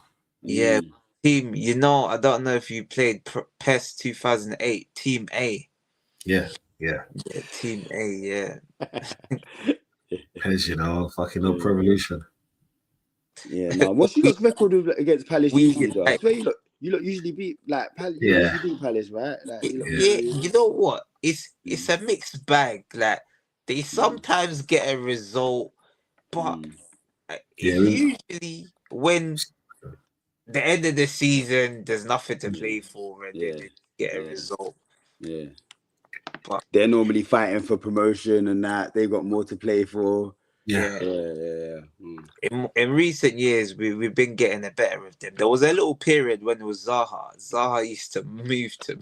Yeah, team. You know, I don't know if you played PES 2008 Team A. Yeah. Yeah, Team A. Yeah. Pez, you know, fucking no revolution. Yeah, no. What's you lot's record against Palace usually though? I like, swear you lot usually beat like Palace. You Yeah. usually beat Palace, right? Like you lot yeah, usually. you know what? It's a mixed bag. Like they sometimes get a result, but it's usually when the end of the season there's nothing to play for and they get a result. Yeah. But they're normally fighting for promotion and that. They've got more to play for. Yeah. In recent years, we've been getting the better of them. There was a little period when it was Zaha. Zaha used to move to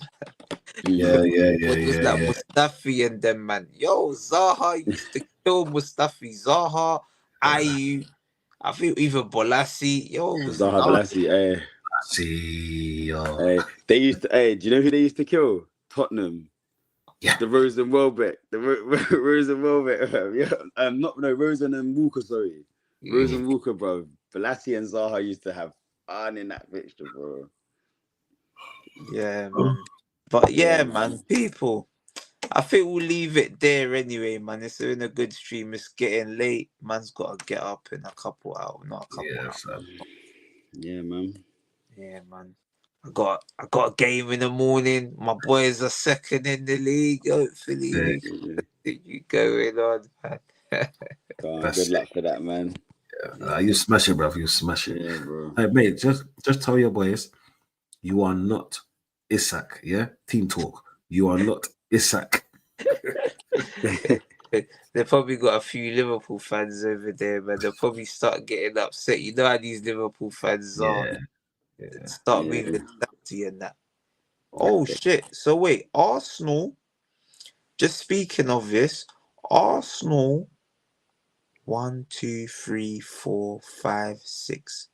Yeah. Mustafi and them, man. Yo, Zaha used to kill Mustafi. Zaha, Ayu, I think even Bolassi. Yo, Zaha Bolassi, See, they used to. Hey, do you know who they used to kill? Tottenham. Yeah. The Rosen Welbeck. The Rosen Welbeck. Rosen and Walker. Sorry, Rosen Walker, bro. Balassi and Zaha used to have fun in that fixture, bro. Yeah, man. But yeah, man, people. I think we'll leave it there anyway, man. It's been a good stream. It's getting late. Man's got to get up in a couple hours, not a couple hours. Yeah, man. Yeah, man. I got a game in the morning. My boys are second in the league. Hopefully, we continue going on, man. Good luck for that, man. You smash it, bro. You smash it. Yeah, bro. Hey, mate, just tell your boys, you are not Isak. Yeah, team talk. You are not Isak. They probably got a few Liverpool fans over there, man. They'll probably start getting upset. You know how these Liverpool fans are. Start moving nasty and that. Oh shit! So wait, Arsenal. Just speaking of this, Arsenal. 1, 2, 3, 4, 5, 6,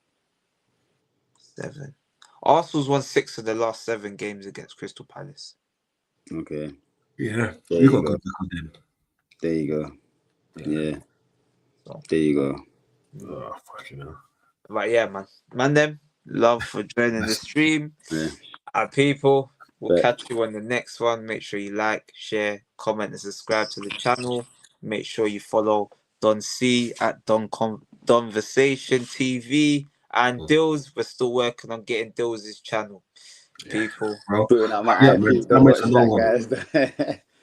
7. Arsenal's won 6 of the last 7 games against Crystal Palace. Okay. Yeah. You got good record then. There you go. Yeah. So. There you go. Oh, fucking hell. But yeah, man, them. Love for joining the stream. Yeah. Our people, we'll catch you on the next one. Make sure you like, share, comment, and subscribe to the channel. Make sure you follow Don C at Donversation TV and Dills. We're still working on getting Dills' channel. People, putting out my IP. That makes a long one.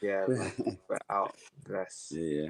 Yeah, man. We're out. Bless. Yeah.